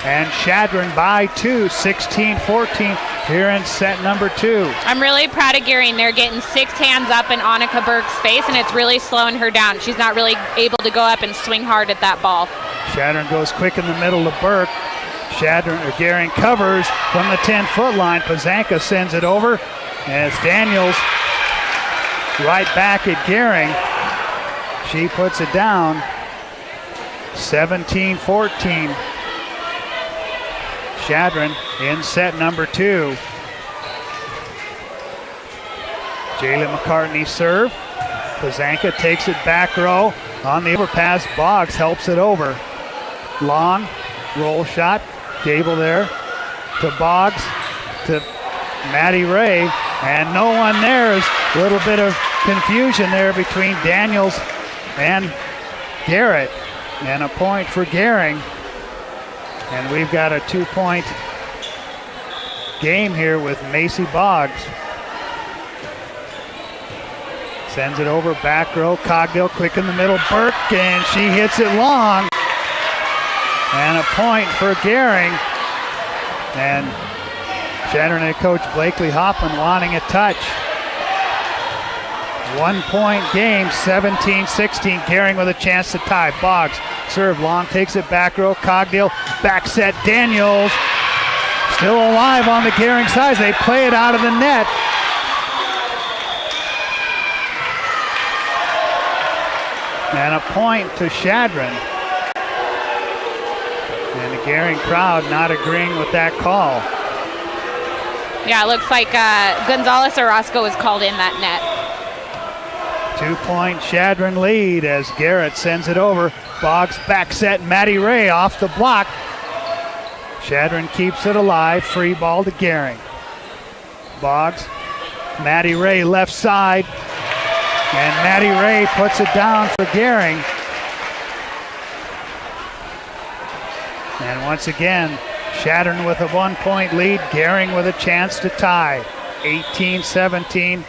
And Chadron by 2, 16-14 here in set number 2. I'm really proud of Gering. They're getting 6 hands up in Annika Burke's face, and it's really slowing her down. She's not really able to go up and swing hard at that ball. Chadron goes quick in the middle to Burke. Gering covers from the 10-foot line. Pazanka sends it over as Daniels right back at Gering. She puts it down, 17-14. Chadron in set number 2. Jayla McCartney serve. Pazanka takes it back row on the overpass. Boggs helps it over. Long roll shot. Gable there to Boggs to Maddie Ray, and no one there. Is a little bit of confusion there between Daniels and Garrett, and a point for Gering. And we've got a 2-point game here with Macy Boggs. Sends it over back row. Cogdill quick in the middle. Burke, and she hits it long. And a point for Gering. And Chadron head coach Blakely Hoffman wanting a touch. 1-point game, 17-16. Gering with a chance to tie. Boggs serve long, takes it back row. Cogdill back set. Daniels still alive on the Gering side. They play it out of the net. And a point to Chadron. And the Gering crowd not agreeing with that call. Yeah, it looks like Gonzalez Orozco was called in that net. 2-point Chadron lead as Garrett sends it over. Boggs back set. Maddie Ray off the block. Chadron keeps it alive. Free ball to Gering. Boggs. Maddie Ray left side. And Maddie Ray puts it down for Gering. And once again, Chadron with a 1-point lead. Gering with a chance to tie. 18-17.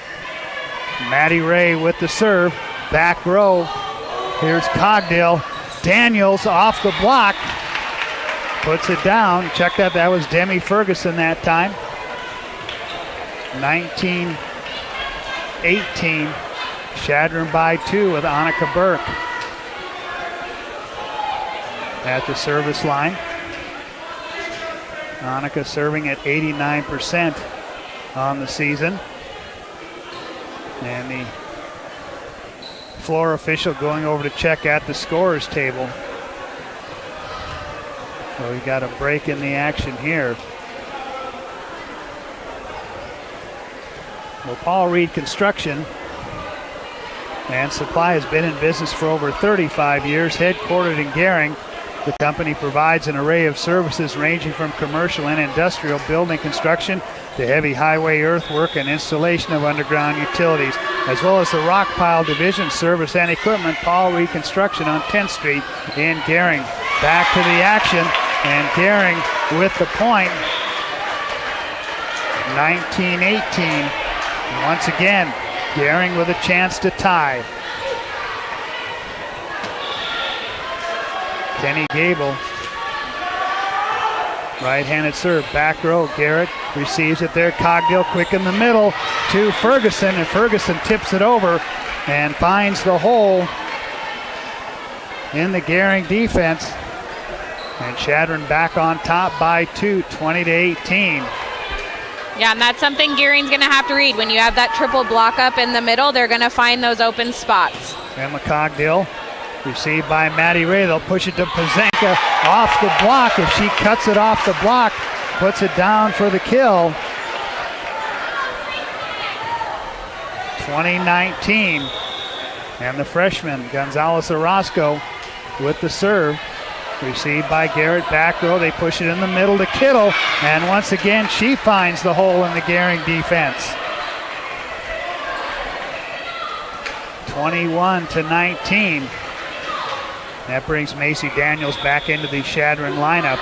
Maddie Ray with the serve. Back row. Here's Cogdill. Daniels off the block. Puts it down. Check that. That was Demi Ferguson that time. 19-18. Chadron by 2 with Annika Burke at the service line. Annika serving at 89% on the season. And the floor official going over to check at the scorer's table. So we got a break in the action here. Well, Paul Reed Construction and Supply has been in business for over 35 years, headquartered in Gering. The company provides an array of services ranging from commercial and industrial building construction to heavy highway earthwork and installation of underground utilities, as well as the rock pile division service and equipment. Paul Reed Construction on 10th Street in Gering. Back to the action, and Gering with the point. 19-18. And once again, Gering with a chance to tie. Kenny Gable. Right-handed serve, back row. Garrett receives it there. Cogdill quick in the middle to Ferguson, and Ferguson tips it over and finds the hole in the Gering defense. And Chadron back on top by 2, 20-18. Yeah, and that's something Gering's going to have to read. When you have that triple block up in the middle, they're going to find those open spots. Emma Cogdill, received by Maddie Ray. They'll push it to Pazanka off the block. If she cuts it off the block, puts it down for the kill. 20-19. And the freshman, Gonzalez Orozco, with the serve. Received by Garrett, back row. They push it in the middle to Kittle. And once again, she finds the hole in the Gering defense. 21-19. That brings Macy Daniels back into the Chadron lineup.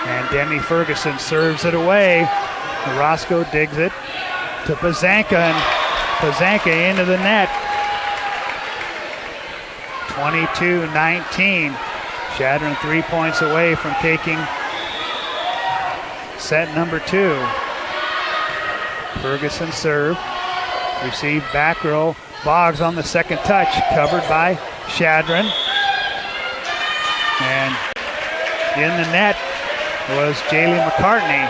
And Demi Ferguson serves it away. Orozco digs it to Pazanka, and Pazanka into the net. 22-19. Chadron 3 points away from taking set number 2. Ferguson serve. Received back row. Boggs on the second touch. Covered by Chadron. And in the net was Jaylee McCartney.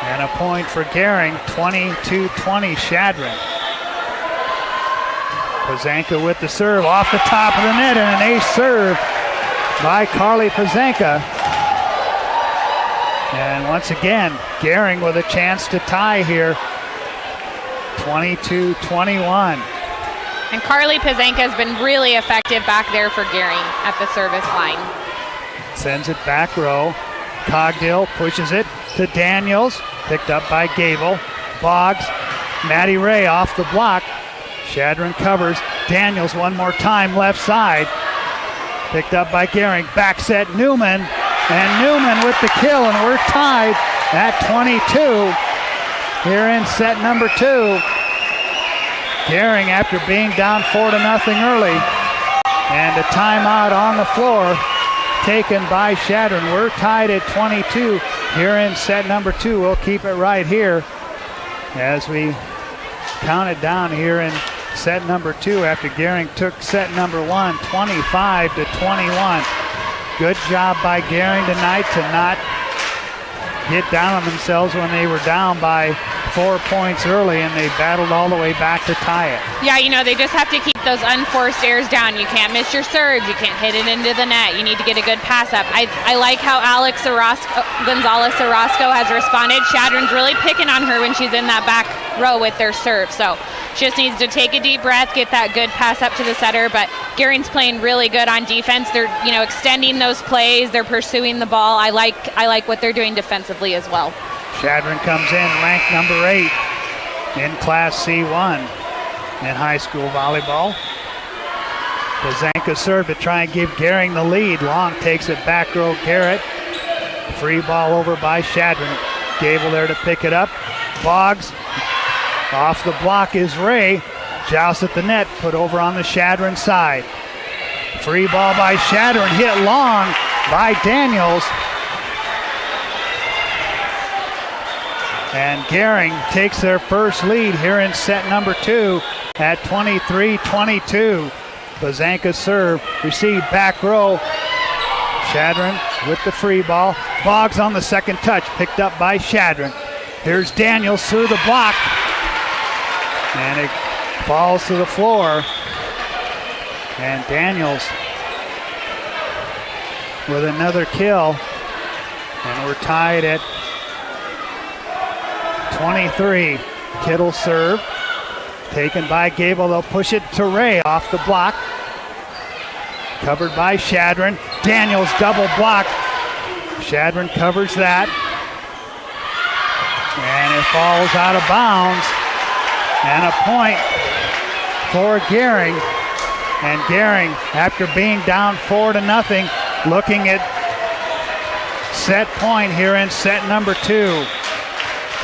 And a point for Gering. 22-20 Chadron. Pazanka with the serve off the top of the net, and an ace serve by Carly Pazanka. And once again, Gering with a chance to tie here. 22-21. And Carly Pazanka has been really effective back there for Gering at the service line. Sends it back row. Cogdill pushes it to Daniels. Picked up by Gable. Boggs. Maddie Ray off the block. Chadron covers. Daniels one more time left side. Picked up by Gering. Back set Newman. And Newman with the kill, and we're tied at 22 here in set number 2. Gering, after being down 4-0 early, and a timeout on the floor taken by Chadron. We're tied at 22 here in set number 2. We'll keep it right here as we count it down here in set number 2 after Gering took set number 1, 25-21. Good job by Gering tonight to not get down on themselves when they were down by 4 points early, and they battled all the way back to tie it. Yeah, you know, they just have to keep those unforced errors down. You can't miss your serves. You can't hit it into the net. You need to get a good pass up. I like how Gonzalez Orozco has responded. Chadron's really picking on her when she's in that back row with their serve. So she just needs to take a deep breath, get that good pass up to the setter. But Gering's playing really good on defense. They're, you know, extending those plays. They're pursuing the ball. I like what they're doing defensively as well. Chadron comes in ranked number 8 in Class C1 in high school volleyball. Pazanka serve to try and give Gering the lead. Long takes it back row Garrett. Free ball over by Chadron. Gable there to pick it up. Boggs. Off the block is Ray. Joust at the net, put over on the Chadron side. Free ball by Chadron, hit long by Daniels. And Gering takes their first lead here in set number 2 at 23-22. Pazanka serve, received back row. Chadron with the free ball. Boggs on the second touch, picked up by Chadron. Here's Daniels through the block. And it falls to the floor. And Daniels with another kill. And we're tied at 23. Kittle serve. Taken by Gable. They'll push it to Ray off the block. Covered by Chadron. Daniels double block. Chadron covers that. And it falls out of bounds. And a point for Gering. And Gering, after being down 4-0, looking at set point here in set number 2.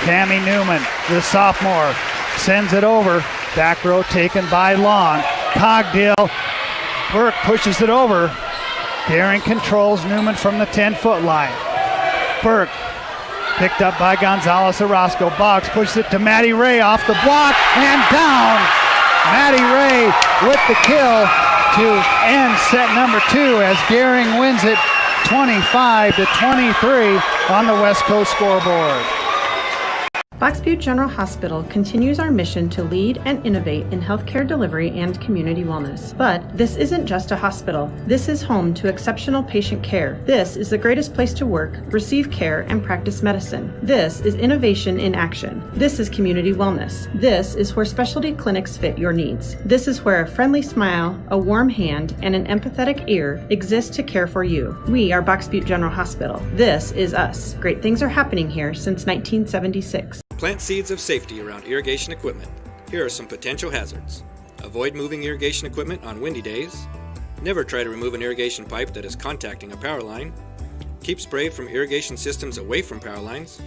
Tammy Newman, the sophomore, sends it over. Back row taken by Long. Cogdill. Burke pushes it over. Gering controls Newman from the 10-foot line. Burke picked up by Gonzalez Orozco. Boggs pushes it to Maddie Ray off the block and down. Maddie Ray with the kill. to end set number 2 as Gering wins it 25-23 on the West Coast scoreboard. Box Butte General Hospital continues our mission to lead and innovate in healthcare delivery and community wellness. But this isn't just a hospital. This is home to exceptional patient care. This is the greatest place to work, receive care, and practice medicine. This is innovation in action. This is community wellness. This is where specialty clinics fit your needs. This is where a friendly smile, a warm hand, and an empathetic ear exist to care for you. We are Box Butte General Hospital. This is us. Great things are happening here since 1976. Plant seeds of safety around irrigation equipment. Here are some potential hazards. Avoid moving irrigation equipment on windy days. Never try to remove an irrigation pipe that is contacting a power line. Keep spray from irrigation systems away from power lines.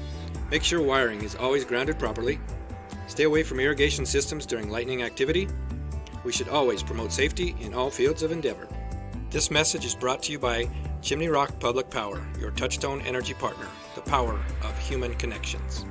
Make sure wiring is always grounded properly. Stay away from irrigation systems during lightning activity. We should always promote safety in all fields of endeavor. This message is brought to you by Chimney Rock Public Power, your touchstone energy partner, the power of human connections.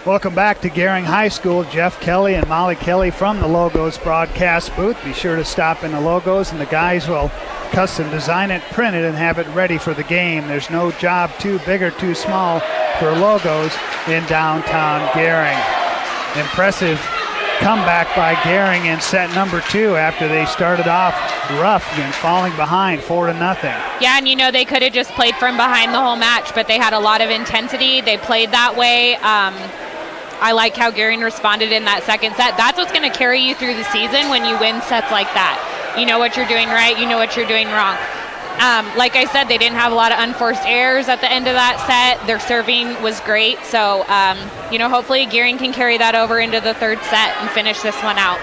Welcome back to Gering High School. Jeff Kelly and Molly Kelly from the Logos broadcast booth. Be sure to stop in the Logos and the guys will custom design it, print it, and have it ready for the game. There's no job too big or too small for Logos in downtown Gering. Impressive comeback by Gering in set number 2 after they started off rough and falling behind 4-0. Yeah, and they could have just played from behind the whole match, but they had a lot of intensity. They played that way. I like how Gering responded in that second set. That's what's going to carry you through the season when you win sets like that. You know what you're doing right, you know what you're doing wrong. Like I said, they didn't have a lot of unforced errors at the end of that set. Their serving was great. So, hopefully Gering can carry that over into the third set and finish this one out.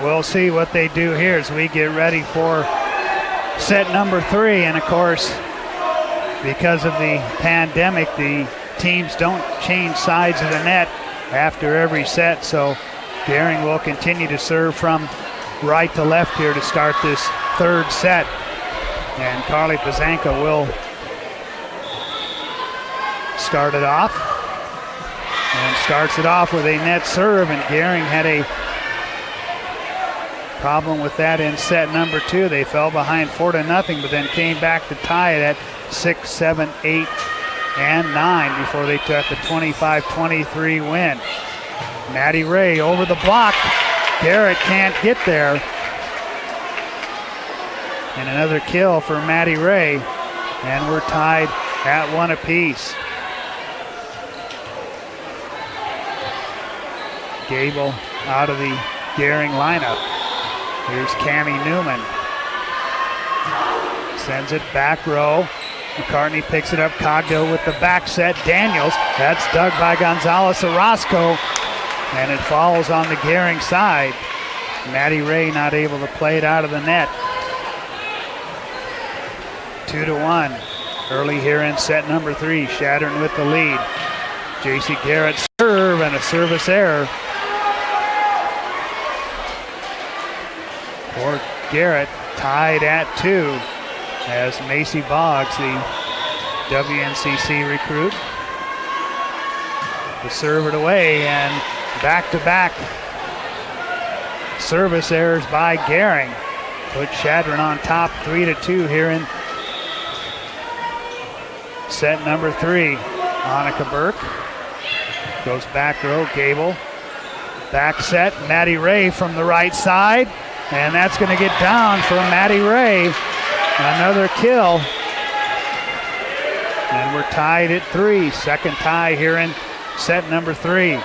We'll see what they do here as we get ready for set number 3. And, of course, because of the pandemic, the teams don't change sides of the net after every set. So Gering will continue to serve from right to left here to start this third set. And Carly Pazanka will start it off. And starts it off with a net serve. And Gering had a problem with that in set number 2. They fell behind 4-0, but then came back to tie it at 6, 7, 8, and 9 before they took a 25-23 win. Maddie Ray over the block. Garrett can't get there. And another kill for Maddie Ray. And we're tied at 1 apiece. Gable out of the Gering lineup. Here's Cammie Newman. Sends it back row. McCartney picks it up. Cogdill with the back set. Daniels. That's dug by Gonzalez Orozco. And it falls on the Gering side. Maddie Ray not able to play it out of the net. 2-1. Early here in set number 3. Chadron with the lead. J.C. Garrett serve and a service error. For Garrett, tied at 2 as Macy Boggs, the WNCC recruit, to serve it away, and back-to-back service errors by Gering put Chadron on top 3-2 here in set number 3. Annika Burke goes back row. Gable back set. Maddie Ray from the right side, and that's going to get down for Maddie Ray. Another kill. And we're tied at 3. Second tie here in set number 3.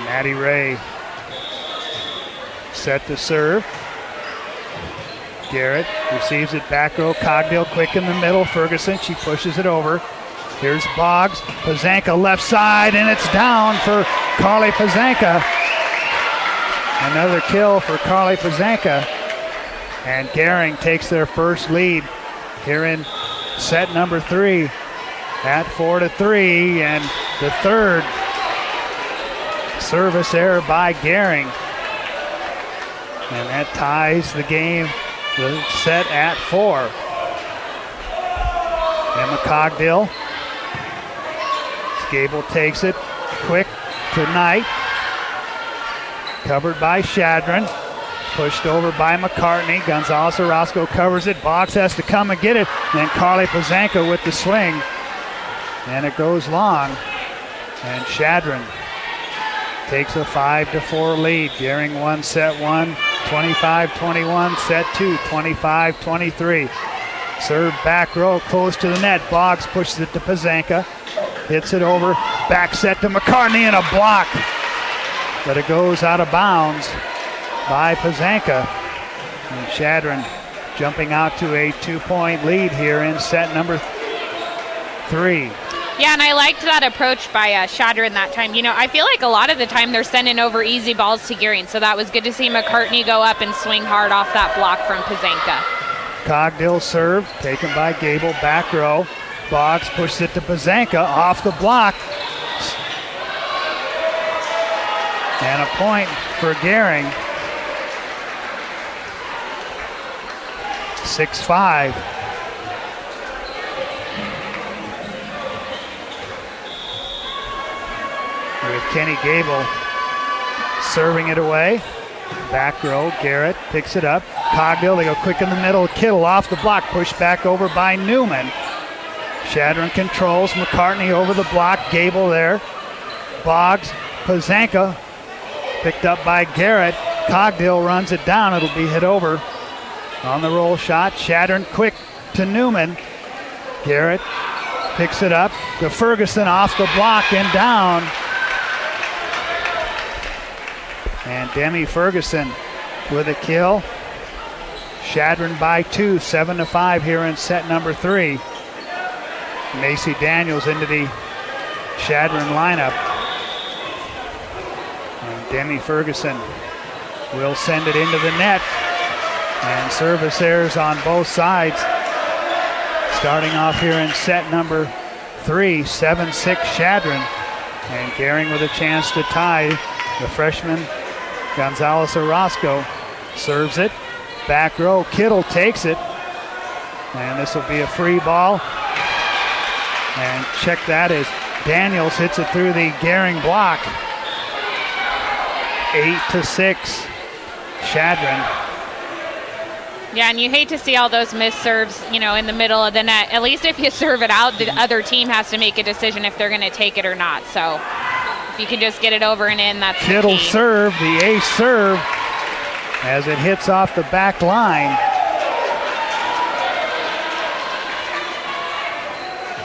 Maddie Ray set to serve. Garrett receives it back row. Cogdill quick in the middle. Ferguson, she pushes it over. Here's Boggs. Pazanka left side, and it's down for Carly Pazanka. Another kill for Carly Pazanka. And Gering takes their first lead here in set number 3 at 4-3. And the third service error by Gering. And that ties the game, the set at 4. Emma Cogdill. Gable takes it quick to Knight. Covered by Chadron. Pushed over by McCartney. Gonzalez Orozco covers it. Boggs has to come and get it. And then Carly Pazanka with the swing. And it goes long. And Chadron takes a 5-4 lead. Gering won set 1, 25-21. Set 2, 25-23. Serve back row, close to the net. Boggs pushes it to Pazanka. Hits it over. Back set to McCartney and a block. But it goes out of bounds by Pazanka. And Chadron jumping out to a 2-point lead here in set number 3. Yeah, and I liked that approach by Chadron that time. You know, I feel like a lot of the time they're sending over easy balls to Gering, so that was good to see McCartney go up and swing hard off that block from Pazanka. Cogdill serve, taken by Gable, back row. Boggs pushes it to Pazanka, off the block. And a point for Gering. 6-5. With Kenny Gable serving it away. Back row, Garrett picks it up. Cogdill, they go quick in the middle. Kittle off the block, pushed back over by Newman. Chadron controls. McCartney over the block. Gable there. Boggs, Pazanka picked up by Garrett. Cogdill runs it down. It'll be hit over on the roll shot. Chadron quick to Newman. Garrett picks it up to Ferguson off the block and down. And Demi Ferguson with a kill. Chadron by 2, 7-5 here in set number 3. Macy Daniels into the Chadron lineup. And Demi Ferguson will send it into the net. And service errors on both sides. Starting off here in set number 3, 7-6 Chadron. And Gering with a chance to tie. The freshman Gonzalez Orozco serves it. Back row, Kittle takes it. And this will be a free ball. And check that as Daniels hits it through the Gering block. 8-6, Chadron. Yeah, and you hate to see all those missed serves, you know, in the middle of the net. At least if you serve it out, the other team has to make a decision if they're going to take it or not. So if you can just get it over and in, that's Kittle the key. serve, the ace serve, as it hits off the back line.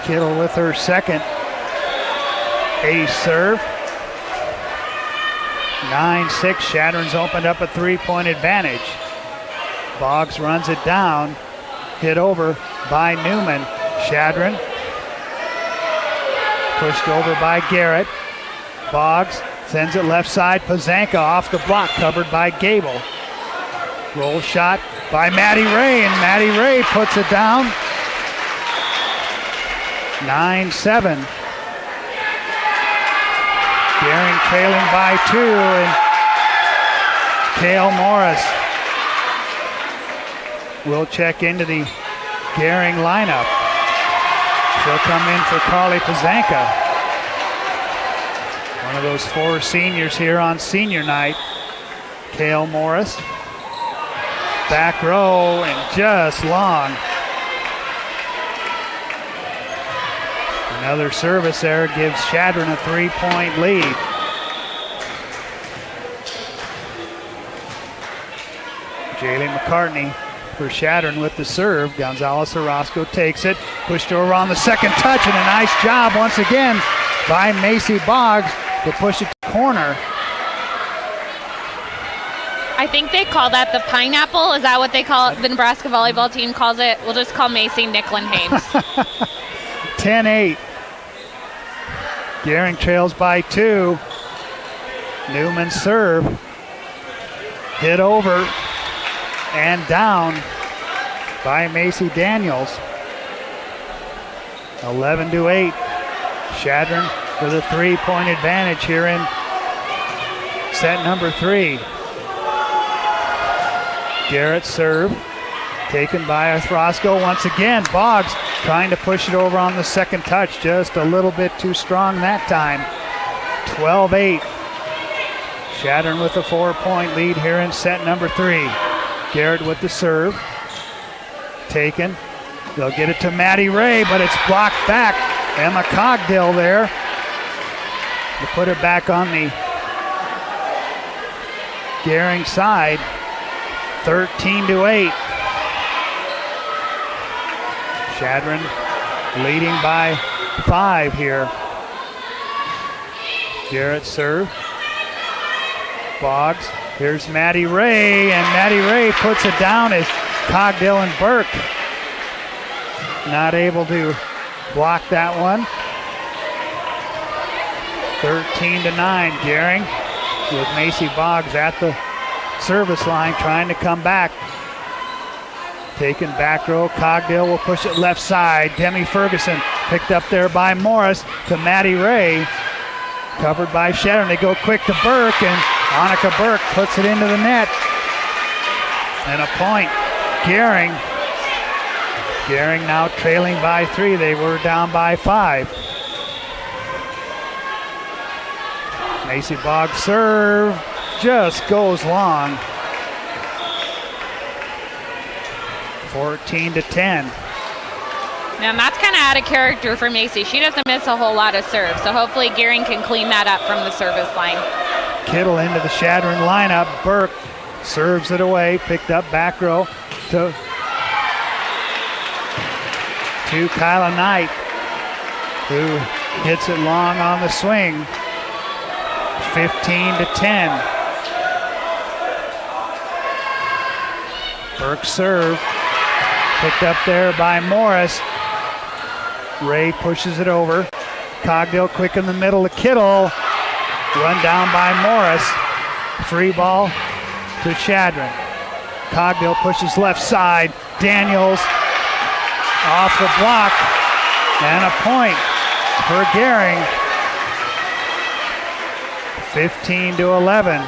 Kittle with her second ace serve. 9-6, Chadron's opened up a 3-point advantage. Boggs runs it down, hit over by Newman. Chadron pushed over by Garrett. Boggs sends it left side. Pazanka off the block, covered by Gable. Roll shot by Maddie Ray, and Maddie Ray puts it down. 9-7. Gering trailing by 2, and Kale Morris will check into the Gering lineup. She'll come in for Carly Pazanka. One of those 4 seniors here on senior night. Kale Morris. Back row and just long. Another service error gives Chadron a 3-point lead. Jaylee McCartney for Chadron with the serve. Gonzalez Orozco takes it. Pushed over on the second touch, and a nice job once again by Macy Boggs to push it to corner. I think they call that the pineapple. Is that what they call it? The Nebraska volleyball team calls it. We'll just call Macy Nicklin Hames. 10-8. Gering trails by 2. Newman serve. Hit over and down by Macy Daniels. 11-8. Chadron with a 3-point advantage here in set number 3. Garrett serve. Taken by Roscoe once again. Boggs trying to push it over on the second touch. Just a little bit too strong that time. 12-8. Chadron with a 4-point lead here in set number 3. Garrett with the serve. Taken. They'll get it to Maddie Ray, but it's blocked back. Emma Cogdill there to put it back on the Gering side. 13-8. Chadron leading by 5 here. Garrett serve. Boggs. Here's Maddie Ray, and Maddie Ray puts it down as Cogdill and Burke not able to block that one. 13-9. Gering with Macy Boggs at the service line trying to come back. Taken back row. Cogdill will push it left side. Demi Ferguson picked up there by Morris to Maddie Ray. Covered by Chadron. They go quick to Burke, and Annika Burke puts it into the net. And a point. Gering. Gering now trailing by 3. They were down by 5. Macy Boggs serve just goes long. 14-10. Now that's kind of out of character for Macy. She doesn't miss a whole lot of serves, so hopefully Gering can clean that up from the service line. Kittle into the Chadron lineup. Burke serves it away, picked up back row to Kyla Knight, who hits it long on the swing. 15-10. Burke serve. Picked up there by Morris. Ray pushes it over. Cogdill quick in the middle to Kittle. Run down by Morris. Free ball to Chadron. Cogdill pushes left side. Daniels off the block. And a point for Gering. 15-11.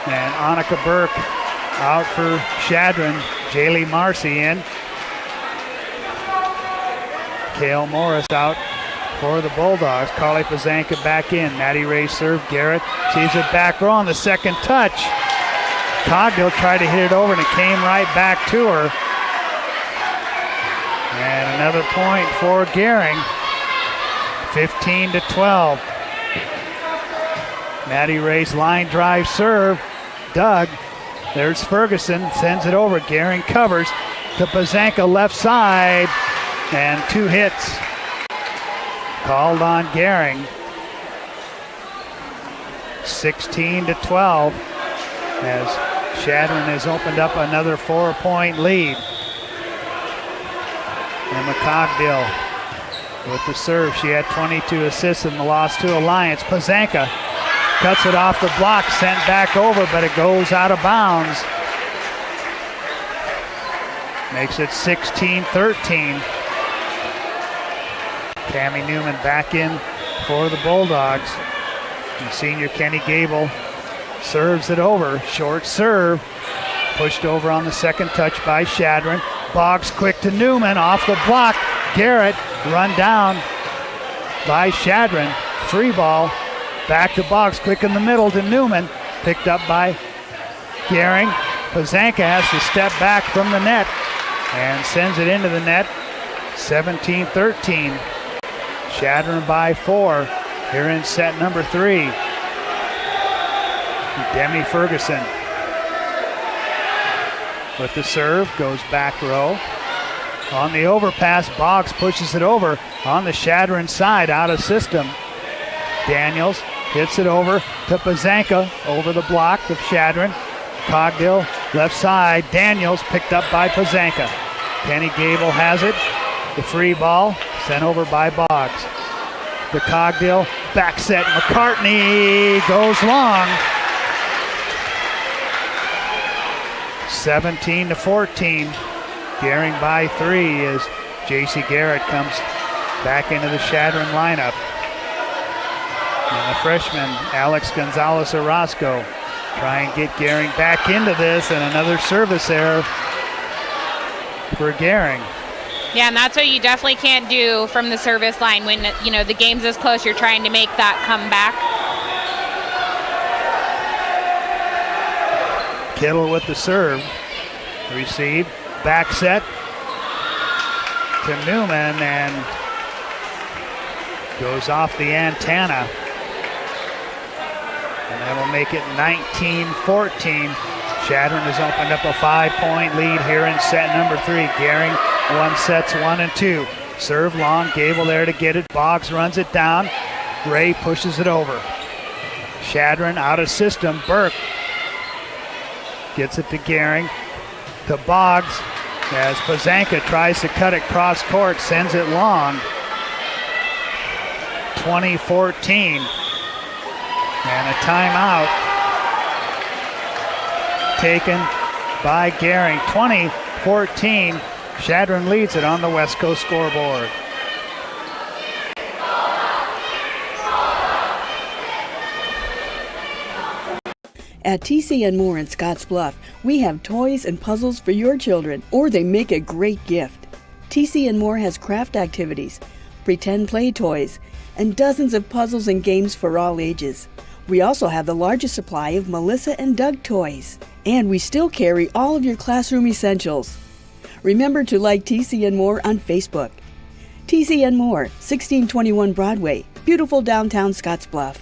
And Annika Burke out for Chadron. Jaylee Marcy in. Kale Morris out for the Bulldogs. Carly Pazanka back in. Maddie Ray serve. Garrett sees it back row on the second touch. Cogdill tried to hit it over and it came right back to her. And another point for Gering. 15-12. Maddie Ray's line drive serve. Dug. There's Ferguson, sends it over. Gering covers to Pazanka left side, and 2 hits called on Gering. 16-12 as Chadron has opened up another 4-point lead. Emma Cogdill with the serve. She had 22 assists in the loss to Alliance. Pazanka cuts it off the block, sent back over, but it goes out of bounds. Makes it 16-13. Tammy Newman back in for the Bulldogs. And senior Kenny Gable serves it over. Short serve. Pushed over on the second touch by Chadron. Boggs quick to Newman, off the block. Garrett run down by Chadron. Free ball. Back to Boggs, quick in the middle to Newman. Picked up by Gering. Pazanka has to step back from the net and sends it into the net. 17-13. Chadron by 4 here in set number 3. Demi Ferguson with the serve, goes back row. On the overpass, Boggs pushes it over on the Chadron side, out of system. Daniels hits it over to Pazanka over the block of Chadron. Cogdill left side. Daniels picked up by Pazanka. Kenny Gable has it. The free ball sent over by Boggs. the Cogdill. Back set, McCartney goes long. 17-14. Gering by 3 as J.C. Garrett comes back into the Chadron lineup. And the freshman, Alex Gonzalez Orozco, try and get Gering back into this, and another service error for Gering. Yeah, and that's what you definitely can't do from the service line when, you know, the game's this close. You're trying to make that comeback. Kittle with the serve. Receive. Back set to Newman and goes off the antenna. And that'll make it 19-14. Chadron has opened up a 5-point lead here in set number 3. Gering won sets 1 and 2. Serve long, Gable there to get it. Boggs runs it down. Ray pushes it over. Chadron out of system. Burke gets it to Gering. To Boggs as Pazanka tries to cut it cross court, sends it long. 20-14. And a timeout taken by Gering. 20-14. Chadron leads it on the West Coast scoreboard. At TC & More in Scottsbluff, we have toys and puzzles for your children, or they make a great gift. TC & More has craft activities, pretend play toys, and dozens of puzzles and games for all ages. We also have the largest supply of Melissa and Doug toys. And we still carry all of your classroom essentials. Remember to like TC & More on Facebook. TC & More, 1621 Broadway, beautiful downtown Scottsbluff.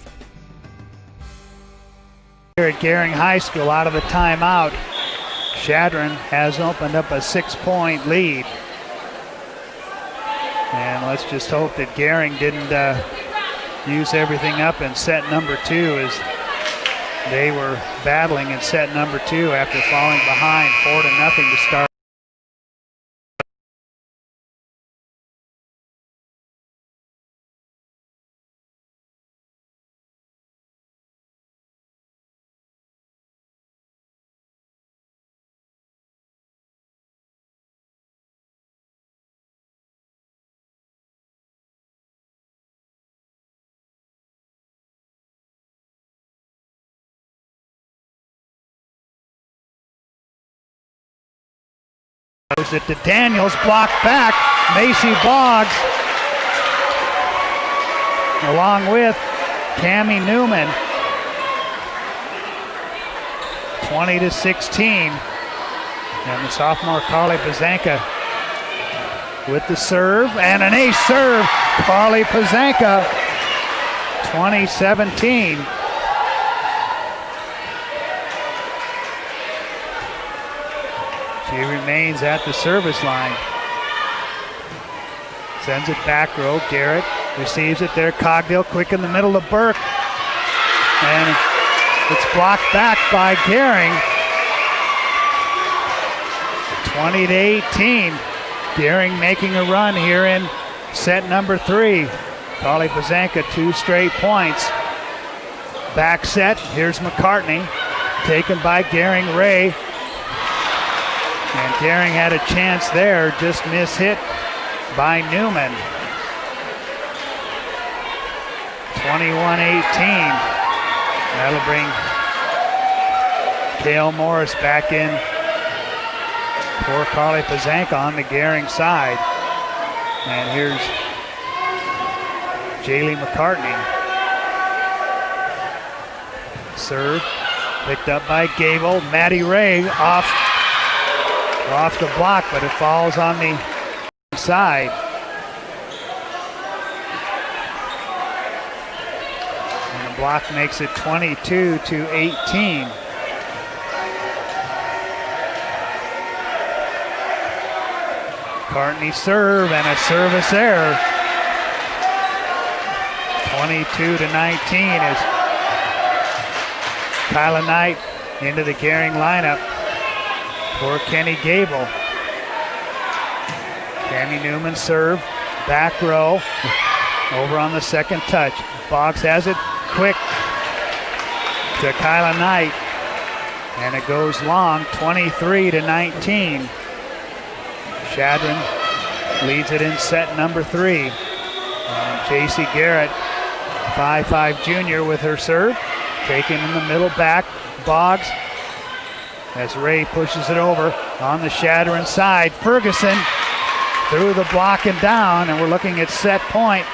Here at Gering High School out of the timeout, Chadron has opened up a 6-point lead. And let's just hope that Gering didn't use everything up in set number 2 as they were battling in set number 2 after falling behind 4-0 to start. Goes it to Daniels, blocked back. Macy Boggs, along with Cammie Newman. 20-16. And the sophomore Carly Pazanka with the serve, and an ace serve. Carly Pazanka, 20-17. She remains at the service line. Sends it back row. Garrett receives it there. Cogdill quick in the middle of Burke. And it's blocked back by Gering. 20-18. Gering making a run here in set number 3. Carly Pazanka 2 straight points. Back set. Here's McCartney. Taken by Gering Ray. And Gering had a chance there, just mishit by Newman. 21-18. That'll bring Kale Morris back in for Carly Pazanka on the Gering side. And here's Jaylee McCartney. Serve picked up by Gable. Maddie Ray off the block, but it falls on the side. And the block makes it 22-18. McCartney serve and a service error. 22-19 as Kyla Knight into the Gering lineup for Kenny Gable. Cammie Newman serve, back row. Over on the second touch. Boggs has it quick to Kyla Knight. And it goes long, 23-19. Chadron leads it in set number 3. And J.C. Garrett, 5'5" junior with her serve. Taken in the middle back. Boggs as Ray pushes it over on the Chadron side. Ferguson through the block and down, and we're looking at set point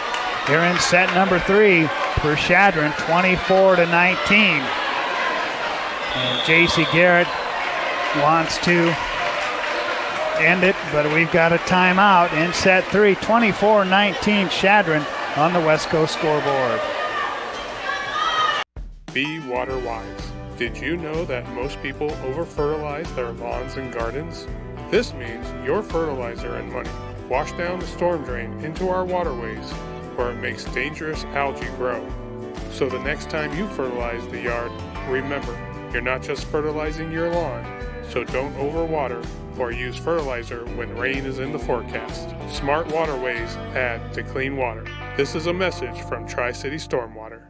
here in set number 3 for Chadron, 24-19. And J.C. Garrett wants to end it, but we've got a timeout in set 3. 24-19 Chadron on the West Coast scoreboard. Be water wise. Did you know that most people over-fertilize their lawns and gardens? This means your fertilizer and money wash down the storm drain into our waterways, where it makes dangerous algae grow. So the next time you fertilize the yard, remember, you're not just fertilizing your lawn, so don't overwater or use fertilizer when rain is in the forecast. Smart waterways add to clean water. This is a message from Tri-City Stormwater.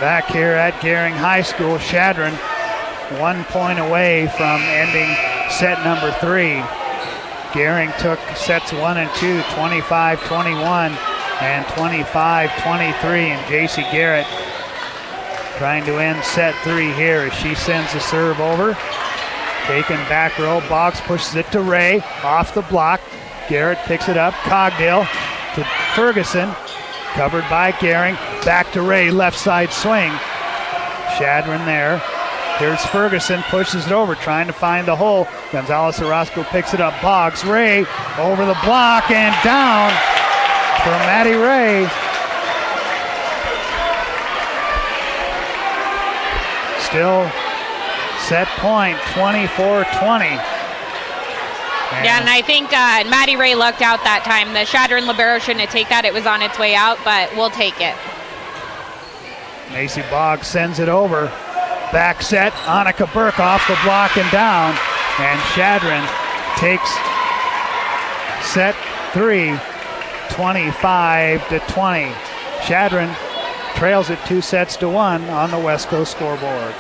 Back here at Gering High School, Chadron 1 point away from ending set number 3. Gering took sets 1 and 2, 25-21 and 25-23, and J.C. Garrett trying to end set 3 here as she sends the serve over. Taken back row, Boggs pushes it to Ray, off the block. Garrett picks it up, Cogdill to Ferguson, covered by Gering, back to Ray, left side swing. Chadron there. Here's Ferguson, pushes it over, trying to find the hole. Gonzalez Orozco picks it up. Boggs, Ray, over the block and down for Maddie Ray. Still set point, 24-20. Yeah, and I think Maddie Ray lucked out that time. The Chadron libero shouldn't take that. It was on its way out, but we'll take it. Macy Boggs sends it over. Back set, Annika Burke off the block and down. And Chadron takes set 3, 25-20. Chadron trails it 2-1 on the West Coast scoreboard.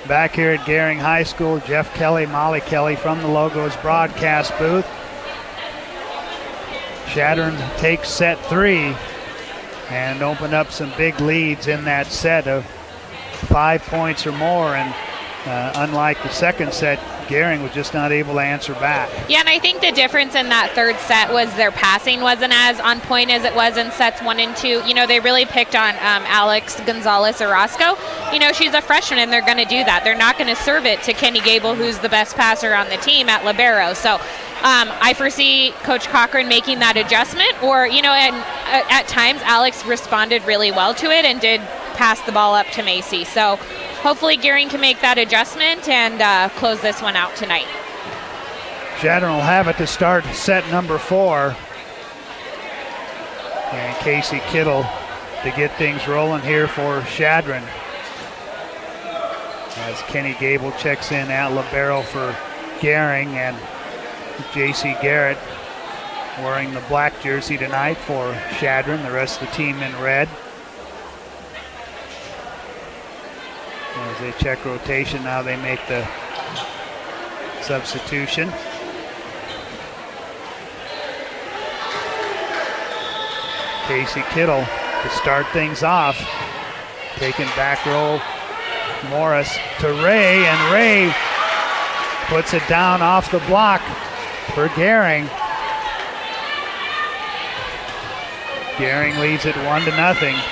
Back here at Gering High School, Jeff Kelly, Molly Kelly from the Logos broadcast booth. Chadron takes set 3 and opened up some big leads in that set of 5 points or more. And unlike the second set, Gering was just not able to answer back. Yeah, and I think the difference in that third set was their passing wasn't as on point as it was in sets 1 and 2. You know, they really picked on Alex Gonzalez Orozco. You know, she's a freshman, and they're going to do that. They're not going to serve it to Kenny Gable, who's the best passer on the team at libero. So I foresee Coach Cochran making that adjustment. Or, you know, and at times Alex responded really well to it and did pass the ball up to Macy. So hopefully Gering can make that adjustment and close this one out tonight. Chadron will have it to start set number 4. And Casey Kittle to get things rolling here for Chadron. As Kenny Gable checks in at libero for Gering, and J.C. Garrett wearing the black jersey tonight for Chadron, the rest of the team in red. As they check rotation, now they make the substitution. Casey Kittle to start things off. Taking back row Morris to Ray, and Ray puts it down off the block for Gering. Gering leads it 1-0.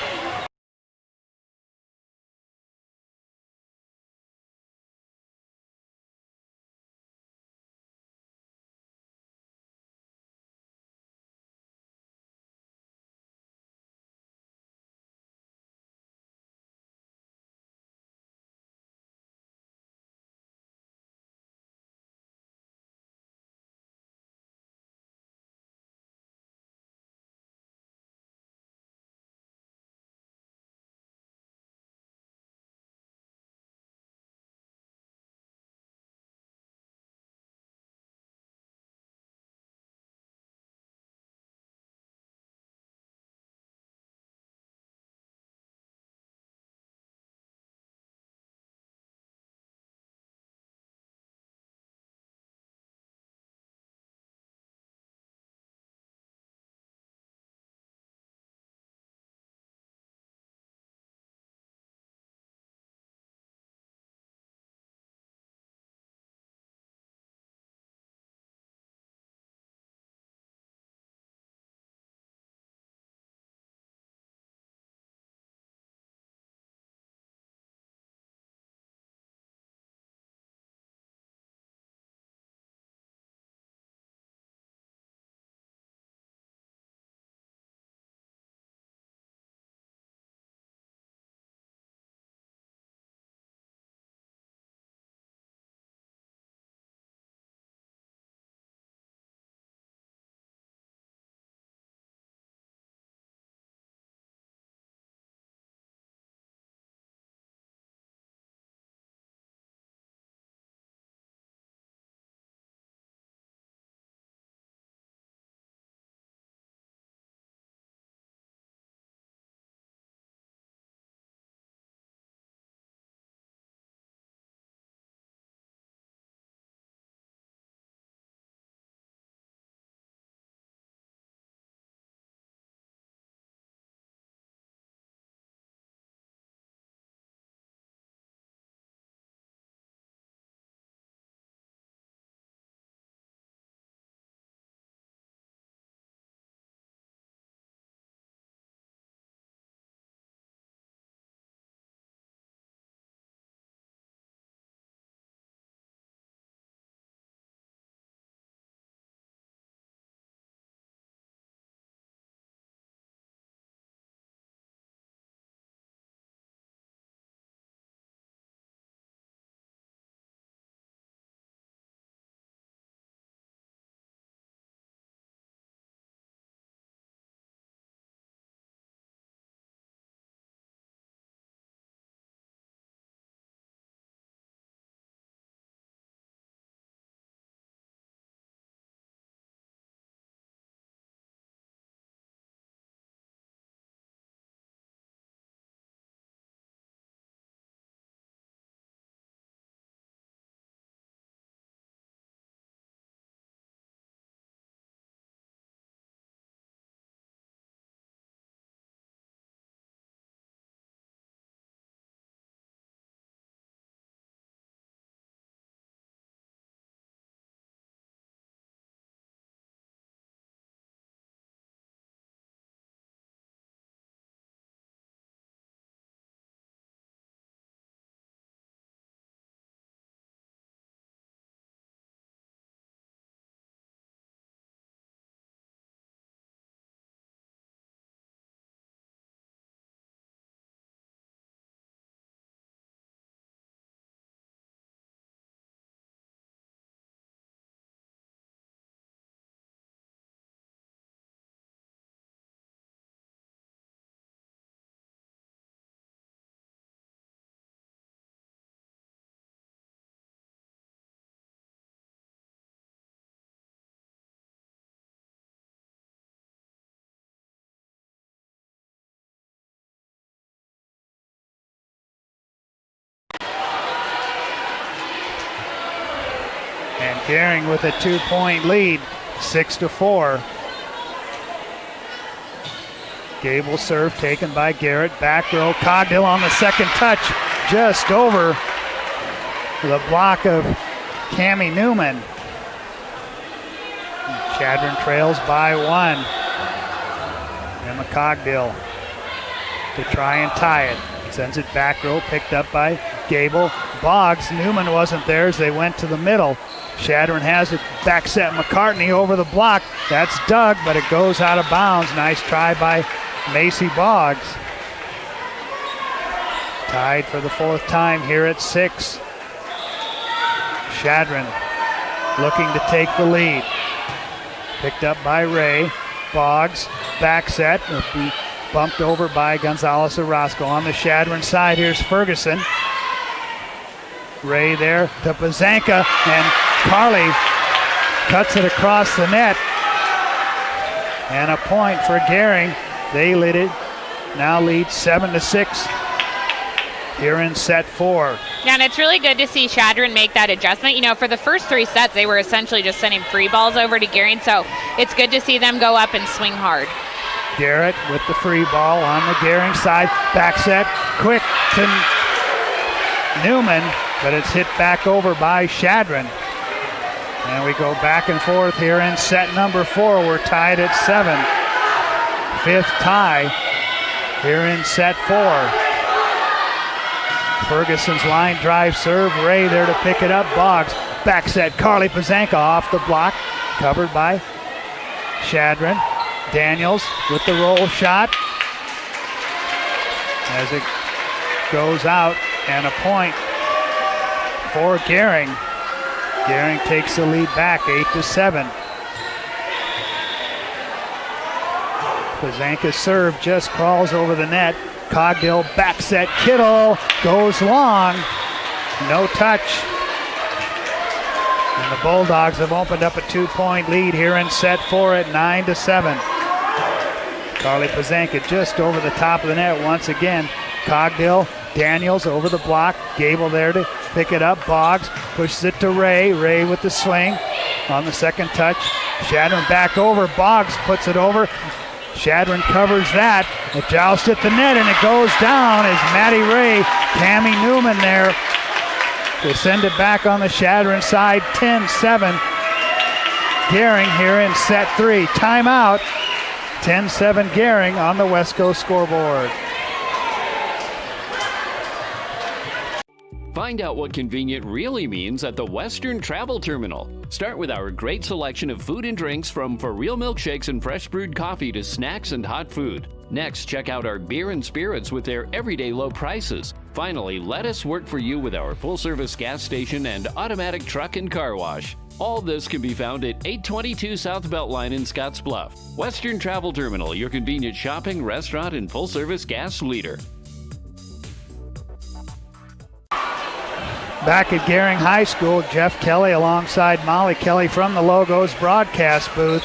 Gering with a 2-point lead, 6-4. Gable serve taken by Garrett. Back row, Cogdill on the second touch, just over the block of Cammie Newman. Chadron trails by 1. Emma Cogdill to try and tie it. Sends it back row, picked up by Gable. Boggs, Newman wasn't there as they went to the middle. Chadron has it, back set McCartney over the block. That's dug, but it goes out of bounds. Nice try by Macy Boggs. Tied for the 4th time here at 6. Chadron looking to take the lead. Picked up by Ray. Boggs, back set, will be bumped over by Gonzalez Orozco. On the Chadron side, here's Ferguson. Ray there to Bazanka, and Carly cuts it across the net. And a point for Gering. They now lead 7-6 here in set 4. Yeah, and it's really good to see Chadron make that adjustment. You know, for the first 3 sets, they were essentially just sending free balls over to Gering, so it's good to see them go up and swing hard. Garrett with the free ball on the Gering side. Back set, quick to Newman, but it's hit back over by Chadron. And we go back and forth here in set number 4. We're tied at 7. 5th tie here in set 4. Ferguson's line drive serve. Ray there to pick it up. Boggs back set. Carly Pazanka off the block. Covered by Chadron. Daniels with the roll shot. As it goes out, and a point for Gering. Gering takes the lead back 8-7. Pazanka's serve just crawls over the net. Cogdill back set. Kittle goes long. No touch. And the Bulldogs have opened up a 2-point lead here in set 4 at 9-7. Carly Pazanka just over the top of the net once again. Cogdill, Daniels over the block. Gable there to pick it up. Boggs pushes it to Ray. Ray with the swing on the second touch. Chadron back over. Boggs puts it over. Chadron covers that. A joust at the net, and it goes down as Maddie Ray, Cammie Newman there. They send it back on the Chadron side, 10-7. Gering here in set 3. Timeout. 10-7 Gering on the Wesco scoreboard. Find out what convenient really means at the Western Travel Terminal. Start with our great selection of food and drinks, from for real milkshakes and fresh brewed coffee to snacks and hot food. Next, check out our beer and spirits with their everyday low prices. Finally, let us work for you with our full-service gas station and automatic truck and car wash. All this can be found at 822 South Beltline in Scottsbluff. Western Travel Terminal, your convenient shopping, restaurant, and full-service gas leader. Back at Gering High School, Jeff Kelly alongside Molly Kelly from the Logos broadcast booth.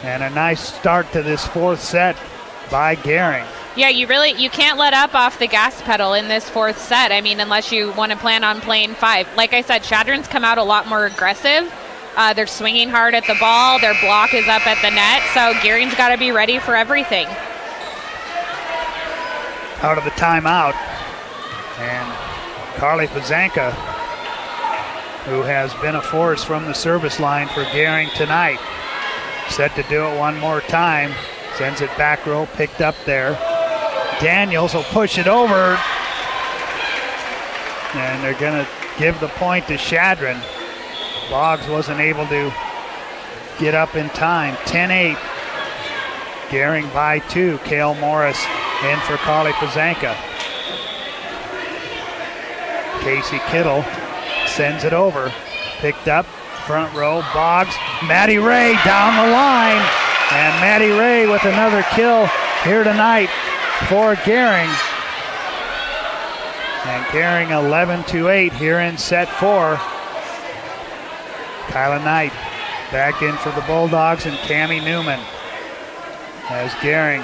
And a nice start to this 4th set by Gering. Yeah, you can't let up off the gas pedal in this 4th set. I mean, unless you want to plan on playing 5. Like I said, Chadron's come out a lot more aggressive. They're swinging hard at the ball. Their block is up at the net. So Gering's got to be ready for everything. Out of the timeout. And Carly Pazanka, who has been a force from the service line for Gering tonight, set to do it one more time. Sends it back row, picked up there. Daniels will push it over. And they're going to give the point to Chadron. Boggs wasn't able to get up in time. 10-8. Gering by 2. Kale Morris in for Carly Pazanka. Casey Kittle sends it over. Picked up, front row, Boggs. Maddie Ray down the line. And Maddie Ray with another kill here tonight for Gering. And Gering 11-8 here in set 4. Kyla Knight back in for the Bulldogs, and Cammie Newman as Gering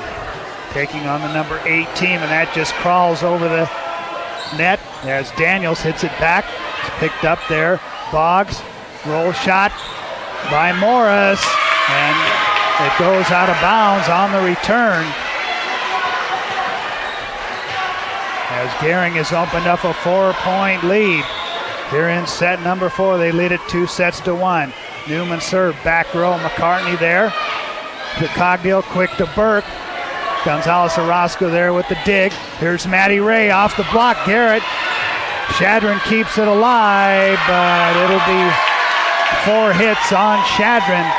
taking on the number 8 team, and that just crawls over the net as Daniels hits it back. It's picked up there. Boggs Roll shot by Morris, and it goes out of bounds on the return. As Gering has opened up a 4-point lead. Here in set number 4, they lead it 2-1. Newman serve, back row, McCartney there. To Cogdill, quick to Burke. Gonzalez Orozco there with the dig. Here's Maddie Ray off the block. Garrett. Chadron keeps it alive, but it'll be 4 hits on Chadron.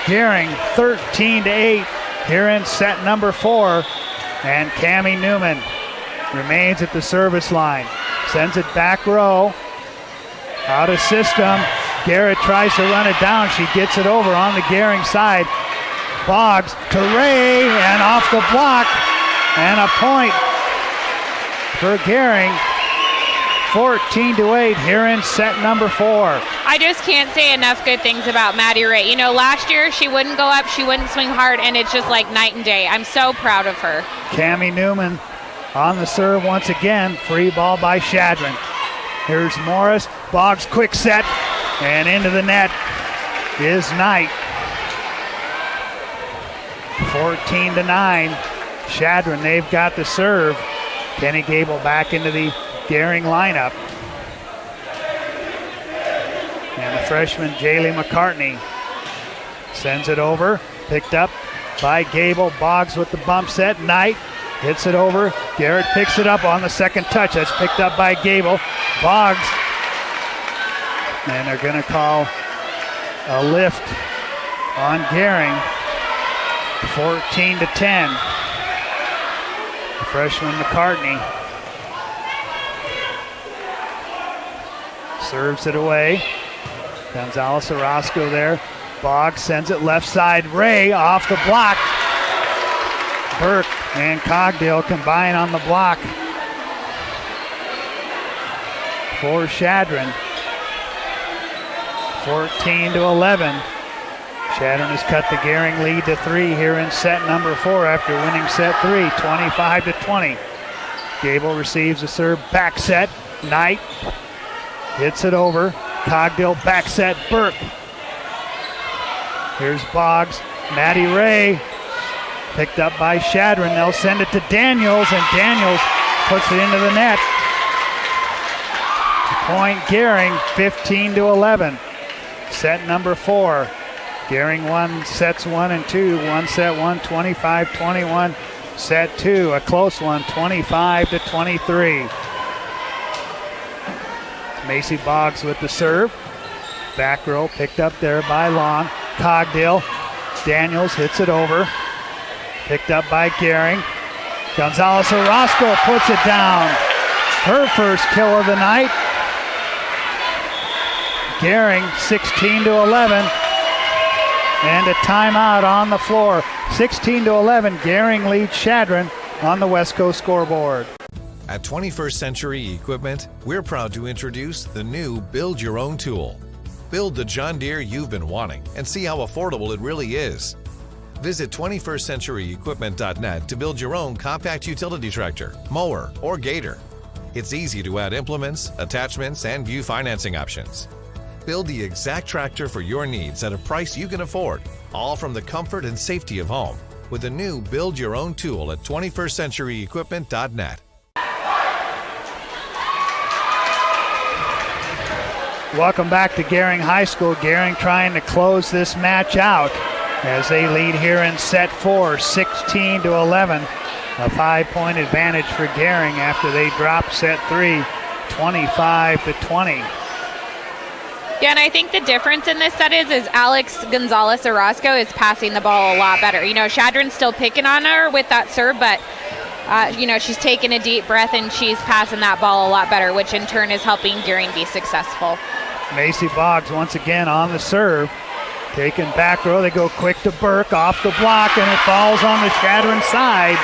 Gering 13-8 here in set number 4. And Cammie Newman remains at the service line. Sends it back row. Out of system. Garrett tries to run it down. She gets it over on the Gering side. Boggs to Ray, and off the block. And a point for Gering. 14-8 here in set number 4. I just can't say enough good things about Maddie Ray. You know, last year she wouldn't go up, she wouldn't swing hard, and it's just like night and day. I'm so proud of her. Cammie Newman on the serve once again. Free ball by Chadron. Here's Morris. Boggs quick set, and into the net is Knight. 14-9. Chadron, they've got the serve. Kenny Gable back into the Gering lineup. And the freshman Jaylee McCartney sends it over. Picked up by Gable. Boggs with the bump set. Knight hits it over. Garrett picks it up on the second touch. That's picked up by Gable. Boggs. And they're going to call a lift on Gering. 14-10. The freshman McCartney serves it away. Gonzalez Orozco there. Boggs sends it left side. Ray off the block. Burke and Cogdill combine on the block for Chadron. 14-11. Chadron has cut the Gering lead to 3 here in set number 4 after winning set 3, 25-20. Gable receives a serve, back set. Knight hits it over. Cogdill back set. Burke. Here's Boggs. Maddie Ray picked up by Chadron. They'll send it to Daniels, and Daniels puts it into the net. Point Gering, 15-11. Set number 4. Gering won sets 1 and 2. One set 1, 25-21. Set 2, a close one, 25-23. Macy Boggs with the serve. Back row picked up there by Long. Cogdill. Daniels hits it over. Picked up by Gering. Gonzalez Orozco puts it down. Her first kill of the night. Gering 16-11. And a timeout on the floor. 16-11. Gering leads Chadron on the West Coast scoreboard. At 21st Century Equipment, we're proud to introduce the new Build Your Own tool. Build the John Deere you've been wanting and see how affordable it really is. Visit 21stcenturyequipment.net to build your own compact utility tractor, mower, or gator. It's easy to add implements, attachments, and view financing options. Build the exact tractor for your needs at a price you can afford, all from the comfort and safety of home, with the new Build Your Own tool at 21stcenturyequipment.net. Welcome back to Gering High School. Gering trying to close this match out as they lead here in set 4, 16-11. A 5-point advantage for Gering after they drop set 3, 25-20. Yeah, and I think the difference in this set is Alex Gonzalez Orozco is passing the ball a lot better. You know, Chadron's still picking on her with that serve, but she's taking a deep breath and she's passing that ball a lot better, which in turn is helping Gering be successful. Macy Boggs once again on the serve. Taking back row, they go quick to Burke, off the block, and it falls on the Chadron side.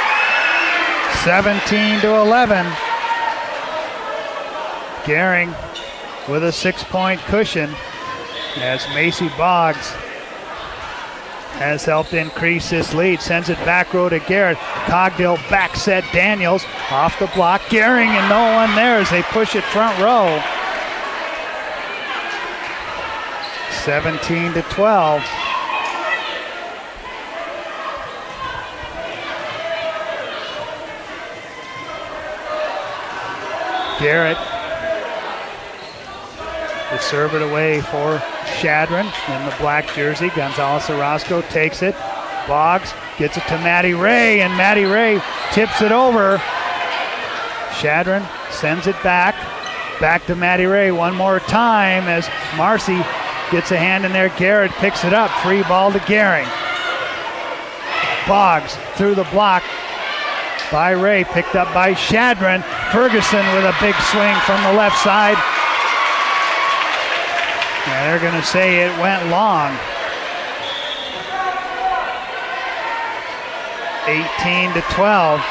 17-11. Gering with a 6-point cushion as Macy Boggs has helped increase this lead. Sends it back row to Garrett. Cogdill back set Daniels off the block. Gering and no one there as they push it front row. 17-12. Garrett to serve it away for Chadron in the black jersey. Gonzalez Orozco takes it. Boggs gets it to Maddie Ray, and Maddie Ray tips it over. Chadron sends it back to Maddie Ray one more time as Marcy gets a hand in there. Garrett picks it up. Free ball to Gering. Boggs through the block by Ray, picked up by Chadron. Ferguson with a big swing from the left side. And they're going to say it went long. 18-12.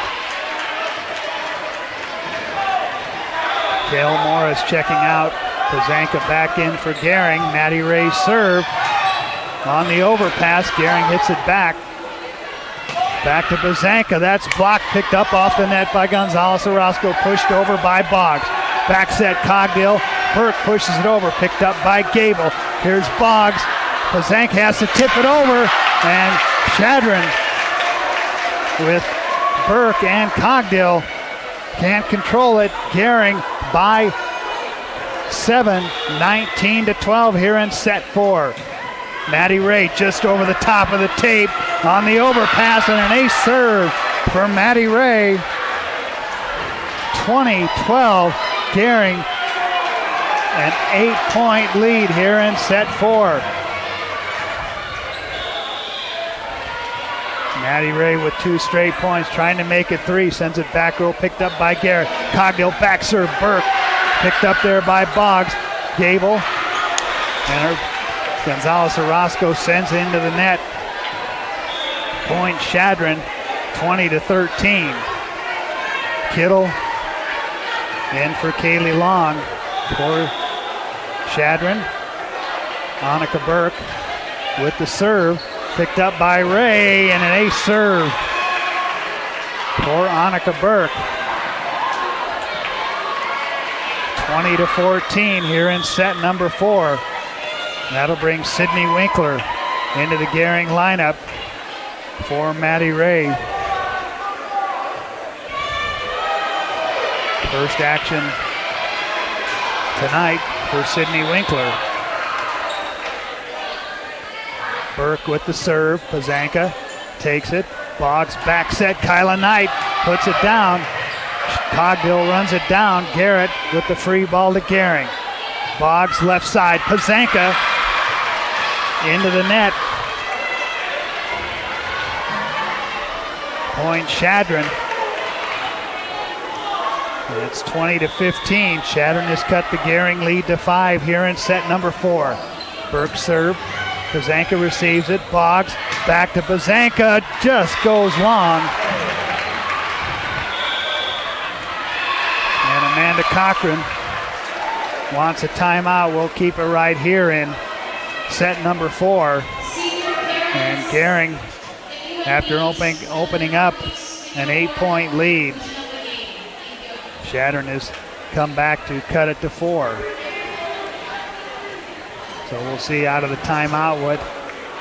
Gail Morris checking out. Pazanka back in for Gering. Maddie Ray serve on the overpass. Gering hits it back. Back to Pazanka. That's blocked, picked up off the net by Gonzalez Orozco, pushed over by Boggs. Back set, Cogdill. Burke pushes it over, picked up by Gable. Here's Boggs. Pazanka has to tip it over, and Chadron with Burke and Cogdill can't control it. Gering by 7, 19-12 here in set 4. Maddie Ray just over the top of the tape on the overpass, and an ace serve for Maddie Ray. 20-12, Gering, an 8-point lead here in set 4. Maddie Ray with 2 straight points, trying to make it 3, sends it back row, picked up by Garrett. Cogdill back serve, Burke, picked up there by Boggs. Gable, and Gonzalez Orozco sends it into the net. Point Chadron, 20-13. Kittle in for Kaylee Long for Chadron. Annika Burke with the serve, picked up by Ray, and an ace serve for Annika Burke. 20-14 here in set number 4. That'll bring Sydney Winkler into the Gering lineup for Maddie Ray. First action tonight for Sydney Winkler. Burke with the serve. Pazanka takes it. Boggs back set. Kyla Knight puts it down. Cogdill runs it down. Garrett with the free ball to Gering. Boggs left side. Pazanka into the net. Point Chadron. And it's 20-15. Chadron has cut the Gering lead to 5 here in set number 4. Burke serve. Pazanka receives it. Boggs back to Pazanka. Just goes long. And Amanda Cochran wants a timeout. We'll keep it right here in set number 4. And Gering, after opening up an 8-point lead, Chadron has come back to cut it to 4. So we'll see out of the timeout what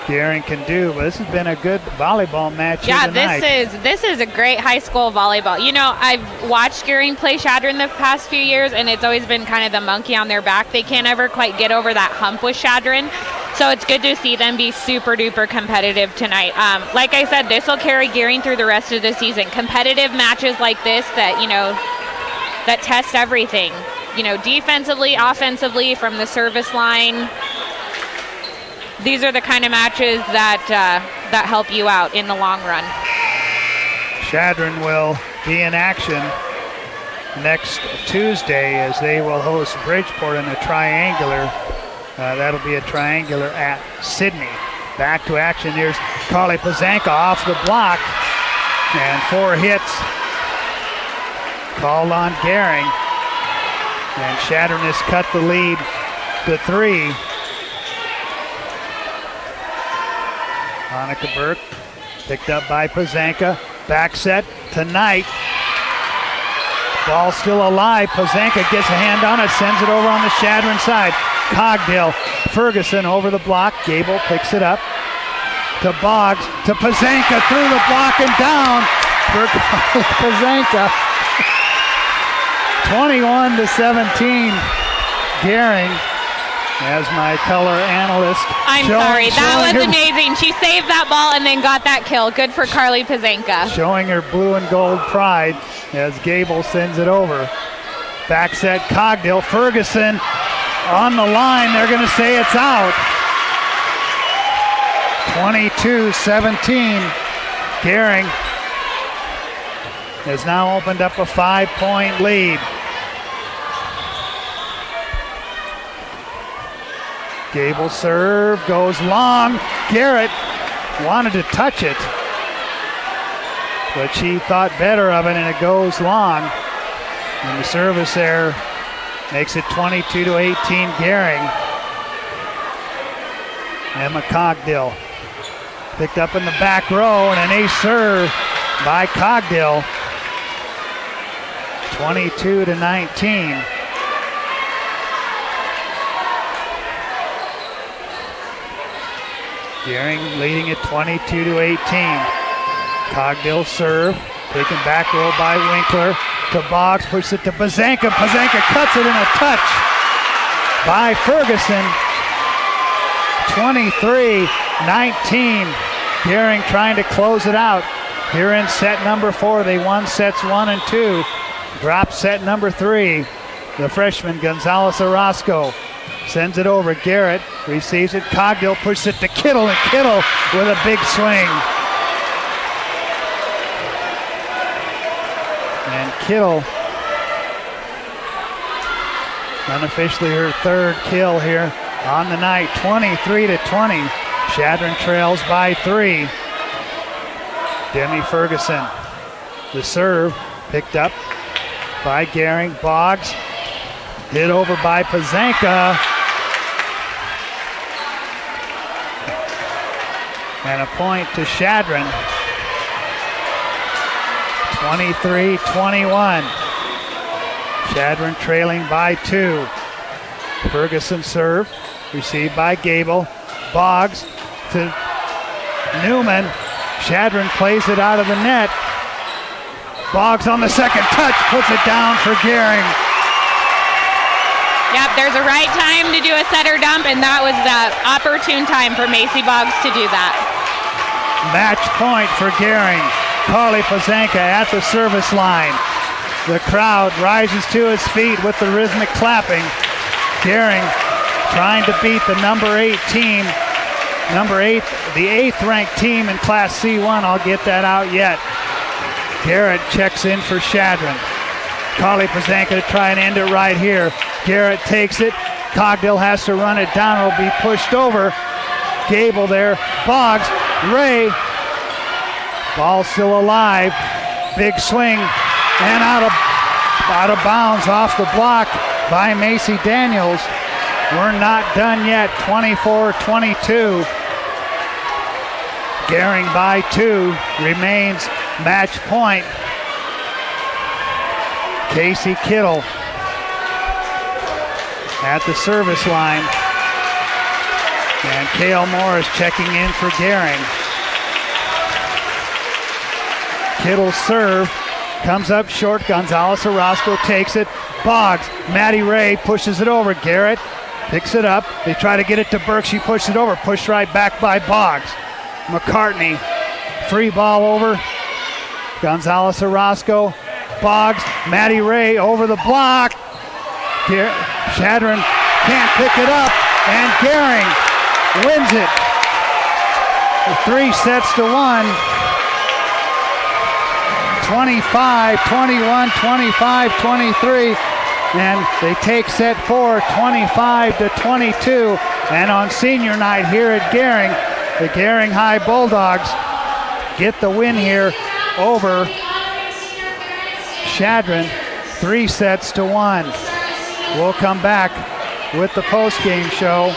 Gering can do. But this has been a good volleyball match here tonight. This is a great high school volleyball. You know, I've watched Gering play Chadron the past few years, and it's always been kind of the monkey on their back. They can't ever quite get over that hump with Chadron. So it's good to see them be super duper competitive tonight. Like I said, this will carry Gering through the rest of the season. Competitive matches like this that, you know, that test everything. You know, defensively, offensively, from the service line. These are the kind of matches that help you out in the long run. Chadron will be in action next Tuesday as they will host Bridgeport in a triangular. That'll be a triangular at Sydney. Back to action. Here's Carly Pazanka off the block. And 4 hits called on Gering. And Chadron has cut the lead to 3. Annika Burke picked up by Pazanka. Back set to Knight. Ball still alive. Pazanka gets a hand on it, sends it over on the Chadron side. Cogdill Ferguson over the block. Gable picks it up to Boggs, to Pazanka, through the block and down for Pazanka. 21-17. Gering, as my color analyst. I'm sorry, that was amazing. She saved that ball and then got that kill. Good for Carly Pazanka. Showing her blue and gold pride as Gable sends it over. Back set, Cogdill, Ferguson on the line. They're going to say it's out. 22-17. Gering has now opened up a 5-point lead. Gable serve goes long. Garrett wanted to touch it, but she thought better of it, and it goes long. And the service there makes it 22-18 Gering. Emma Cogdill picked up in the back row, and an ace serve by Cogdill. 22-19. Gering leading at 22-18. Cogdill serve, taken back row by Winkler to Boggs, pushes it to Pazanka. Pazanka cuts it in a touch by Ferguson. 23-19. Gering trying to close it out here in set number 4. They won sets 1 and 2. Drop set number 3. The freshman Gonzalez Orozco sends it over. Garrett receives it. Cogdill pushes it to Kittle, and Kittle with a big swing. And Kittle, unofficially her third kill here on the night. 23-20. Chadron trails by 3. Demi Ferguson, the serve picked up by Gering. Boggs hit over by Pazanka. And a point to Chadron. 23-21. Chadron trailing by 2. Ferguson serve, received by Gable. Boggs to Newman. Chadron plays it out of the net. Boggs on the second touch, puts it down for Gering. Yep, there's a right time to do a setter dump, and that was the opportune time for Macy Boggs to do that. Match point for Gering. Carly Pazanka at the service line. The crowd rises to its feet with the rhythmic clapping. Gering trying to beat the number 8 team. The 8th ranked team in Class C1. I'll get that out yet. Garrett checks in for Chadron. Carly Pazanka to try and end it right here. Garrett takes it. Cogdill has to run it down. It'll be pushed over. Gable there. Boggs. Ray. Ball still alive. Big swing. And out of bounds off the block by Macy Daniels. We're not done yet. 24-22. Gering by 2. Remains match point. Casey Kittle at the service line. And Kale Morris checking in for Gering. Kittle's serve comes up short. Gonzalez Orozco takes it. Boggs. Maddie Ray pushes it over. Garrett picks it up. They try to get it to Burke. She pushes it over. Pushed right back by Boggs. McCartney. Free ball over. Gonzalez Orozco. Boggs. Maddie Ray over the block. Chadron can't pick it up. And Gering wins it. 3-1. 25-21, 25-23. And they take set 4, 25-22. And on senior night here at Gering, the Gering High Bulldogs get the win here over Chadron, 3-1. We'll come back with the post-game show.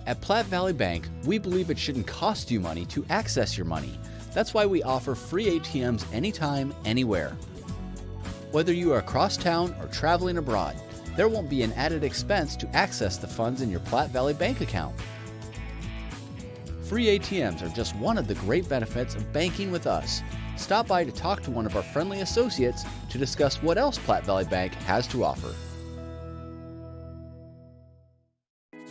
At Platte Valley Bank, we believe it shouldn't cost you money to access your money. That's why we offer free ATMs anytime, anywhere. Whether you are across town or traveling abroad, there won't be an added expense to access the funds in your Platte Valley Bank account. Free ATMs are just one of the great benefits of banking with us. Stop by to talk to one of our friendly associates to discuss what else Platte Valley Bank has to offer.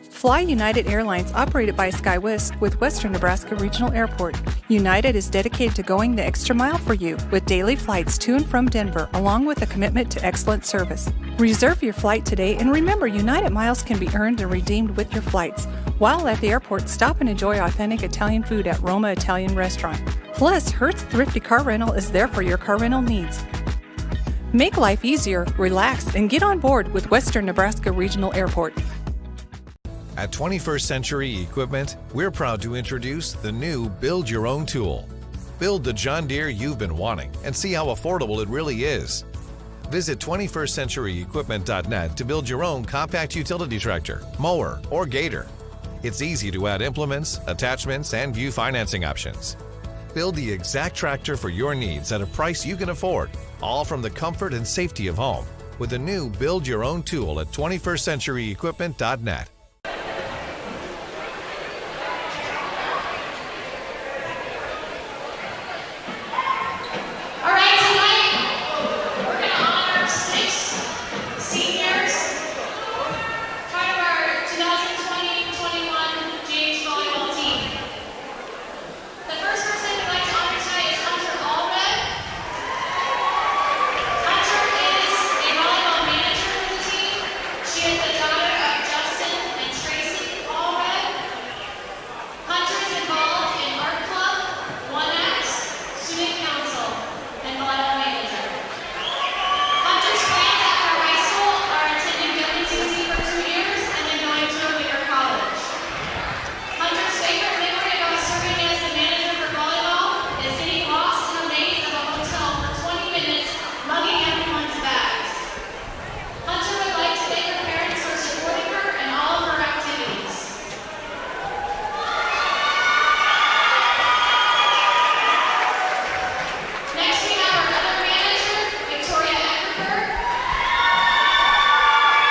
Fly United Airlines, operated by SkyWest with Western Nebraska Regional Airport. United is dedicated to going the extra mile for you with daily flights to and from Denver, along with a commitment to excellent service. Reserve your flight today, and remember, United miles can be earned and redeemed with your flights. While at the airport, stop and enjoy authentic Italian food at Roma Italian Restaurant. Plus, Hertz Thrifty Car Rental is there for your car rental needs. Make life easier, relax, and get on board with Western Nebraska Regional Airport. At 21st Century Equipment, we're proud to introduce the new Build Your Own tool. Build the John Deere you've been wanting and see how affordable it really is. Visit 21stcenturyequipment.net to build your own compact utility tractor, mower, or gator. It's easy to add implements, attachments, and view financing options. Build the exact tractor for your needs at a price you can afford, all from the comfort and safety of home, with the new Build Your Own tool at 21stcenturyequipment.net.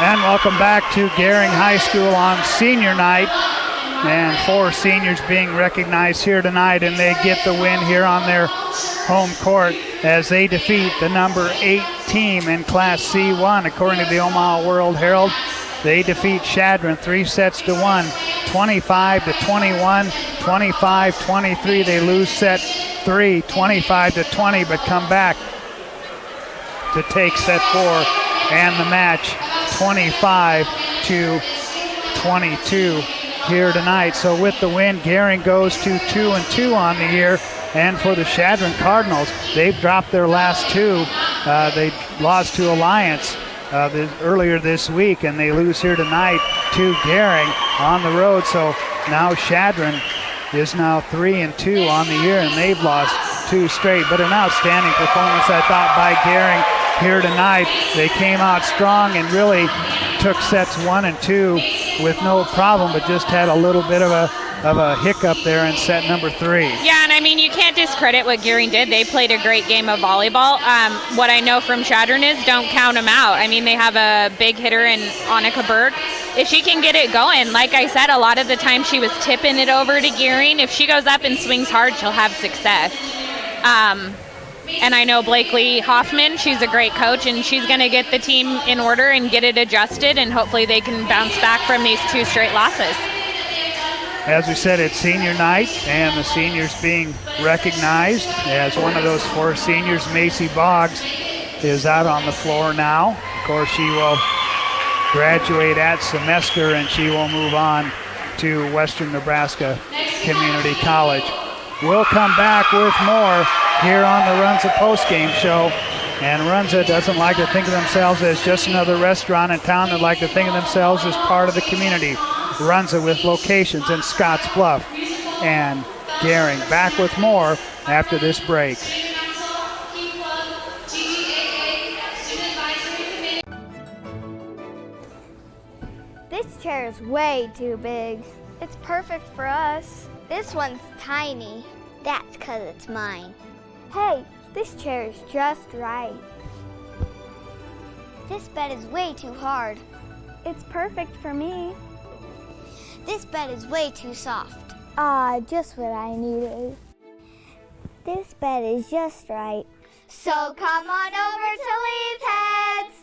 And welcome back to Gering High School on senior night. And 4 seniors being recognized here tonight, and they get the win here on their home court as they defeat the number 8 team in Class C1. According to the Omaha World Herald, they defeat Chadron 3-1, 25-21, 25-23. They lose set 3, 25-20, but come back to take set 4 and the match 25-22 here tonight. So with the win, Gering goes to 2-2 on the year. And for the Chadron Cardinals, they've dropped their last 2. They lost to Alliance earlier this week, and they lose here tonight to Gering on the road. So now Chadron is now 3-2 on the year, and they've lost 2 straight. But an outstanding performance, I thought, by Gering here tonight. They came out strong and really took sets 1 and 2 with no problem, but just had a little bit of a hiccup there in set number 3. Yeah, and I mean, you can't discredit what Gering did. They played a great game of volleyball. What I know from Chadron is don't count them out. I mean, they have a big hitter in Annika Berg. If she can get it going, like I said, a lot of the time she was tipping it over to Gering. If she goes up and swings hard, she'll have success. And I know Blakely Hoffman, she's a great coach, and she's going to get the team in order and get it adjusted, and hopefully they can bounce back from these 2 straight losses. As we said, it's senior night, and the seniors being recognized as one of those 4 seniors. Macy Boggs is out on the floor now. Of course, she will graduate at semester, and she will move on to Western Nebraska Community College. We'll come back with more here on the Runza postgame show. And Runza doesn't like to think of themselves as just another restaurant in town. They like to think of themselves as part of the community. Runza with locations in Scotts Bluff and Gering. Back with more after this break. This chair is way too big. It's perfect for us. This one's tiny. That's 'cause it's mine. Hey, this chair is just right. This bed is way too hard. It's perfect for me. This bed is way too soft. Just what I needed. This bed is just right. So come on over to Leith Heads.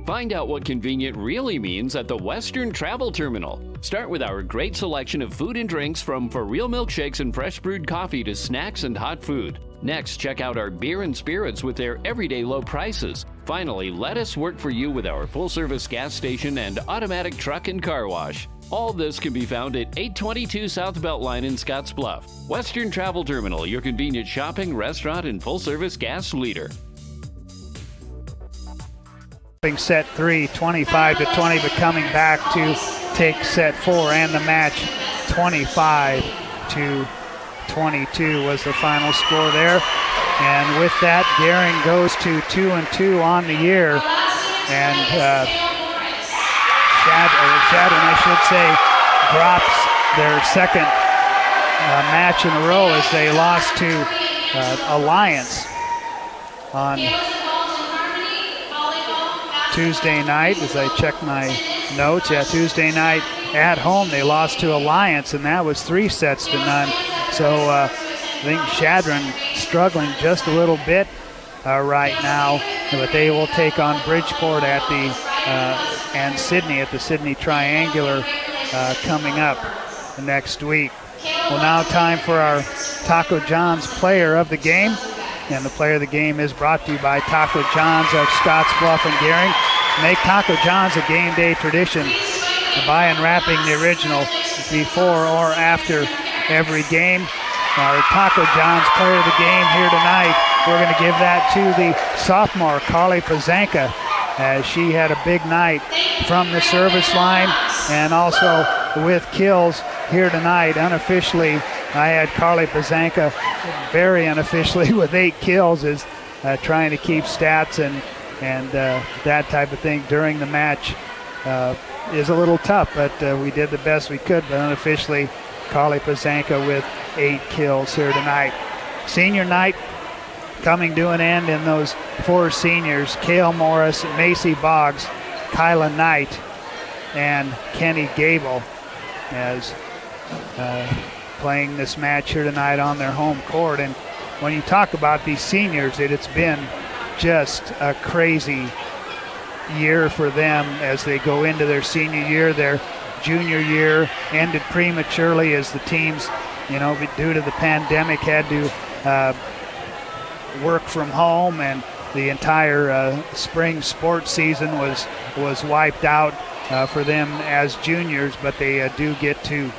Find out what convenient really means at the Western Travel Terminal. Start with our great selection of food and drinks, from for real milkshakes and fresh brewed coffee to snacks and hot food. Next, check out our beer and spirits with their everyday low prices. Finally, let us work for you with our full-service gas station and automatic truck and car wash. All this can be found at 822 South Beltline in Scottsbluff. Western Travel Terminal, your convenient shopping, restaurant, and full-service gas leader. Set 3, 25-20, but coming back to take set 4 and the match. 25-22 was the final score there. And with that, Gering goes to 2-2 on the year. And Chadron, I should say, drops their second match in a row as they lost to Alliance on Tuesday night. As I check my notes, Tuesday night at home they lost to Alliance, and that was 3-0. So I think Chadron struggling just a little bit right now, but they will take on Bridgeport at the and Sydney at the Sydney Triangular coming up next week. Well, now time for our Taco John's Player of the Game. And the Player of the Game is brought to you by Taco John's of Scottsbluff and Gering. Make Taco John's a game day tradition by unwrapping the original before or after every game. Our Taco John's Player of the Game here tonight, we're going to give that to the sophomore, Carly Pazanka, as she had a big night from the service line and also with kills here tonight. Unofficially, I had Carly Pazanka very unofficially with 8 kills, is trying to keep stats and that type of thing during the match is a little tough, but we did the best we could. But unofficially, Carly Pazanka with 8 kills here tonight. Senior night coming to an end, in those 4 seniors: Kale Morris, Macy Boggs, Kyla Knight, and Kenny Gable, as playing this match here tonight on their home court. And when you talk about these seniors, it's been just a crazy year for them as they go into their senior year. Their junior year ended prematurely as the teams, due to the pandemic, had to work from home, and the entire spring sports season was wiped out for them as juniors. But they do get to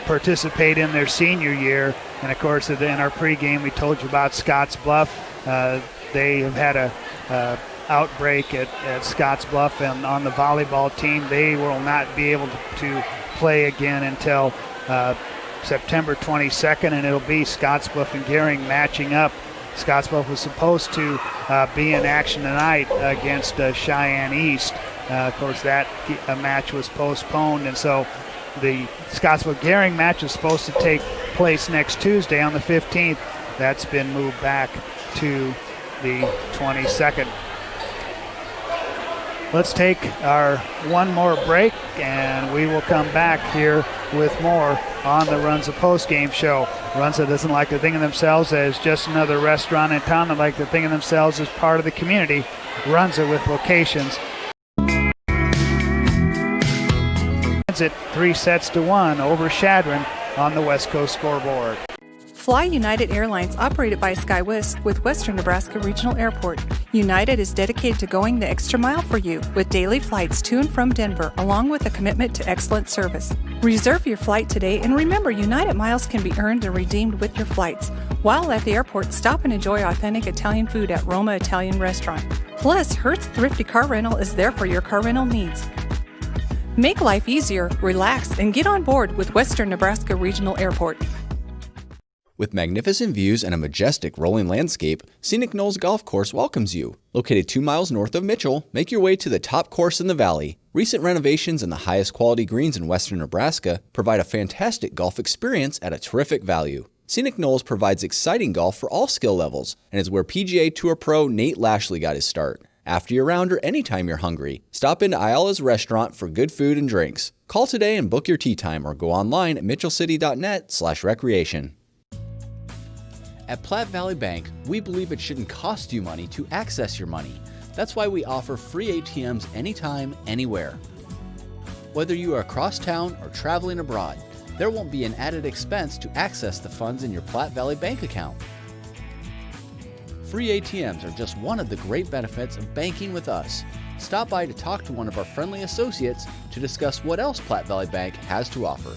participate in their senior year. And of course, in our pregame, we told you about Scottsbluff. They have had a outbreak at Scottsbluff, and on the volleyball team, they will not be able to play again until September 22nd, and it'll be Scottsbluff and Gering matching up. Scottsbluff was supposed to be in action tonight against Cheyenne East. Of course, that match was postponed, and so the Scottsbluff-Gering match is supposed to take place next Tuesday on the 15th. That's been moved back to the 22nd. Let's take our one more break, and we will come back here with more on the Runza postgame show. Runza doesn't like to think of themselves as just another restaurant in town. They like to think of themselves as part of the community. Runza with locations. It 3-1 over Chadron on the West Coast scoreboard. Fly United Airlines, operated by SkyWest with Western Nebraska Regional Airport. United is dedicated to going the extra mile for you with daily flights to and from Denver, along with a commitment to excellent service. Reserve your flight today, and remember, United miles can be earned and redeemed with your flights. While at the airport, stop and enjoy authentic Italian food at Roma Italian Restaurant. Plus, Hertz Thrifty Car Rental is there for your car rental needs. Make life easier, relax, and get on board with Western Nebraska Regional Airport. With magnificent views and a majestic rolling landscape, Scenic Knolls Golf Course welcomes you. Located 2 miles north of Mitchell, make your way to the top course in the valley. Recent renovations and the highest quality greens in western Nebraska provide a fantastic golf experience at a terrific value. Scenic Knolls provides exciting golf for all skill levels and is where PGA Tour pro Nate Lashley got his start. After your round or anytime you're hungry, stop into Ayala's restaurant for good food and drinks. Call today and book your tee time or go online at mitchellcity.net/recreation. At Platte Valley Bank, we believe it shouldn't cost you money to access your money. That's why we offer free ATMs anytime, anywhere. Whether you are across town or traveling abroad, there won't be an added expense to access the funds in your Platte Valley Bank account. Free ATMs are just one of the great benefits of banking with us. Stop by to talk to one of our friendly associates to discuss what else Platte Valley Bank has to offer.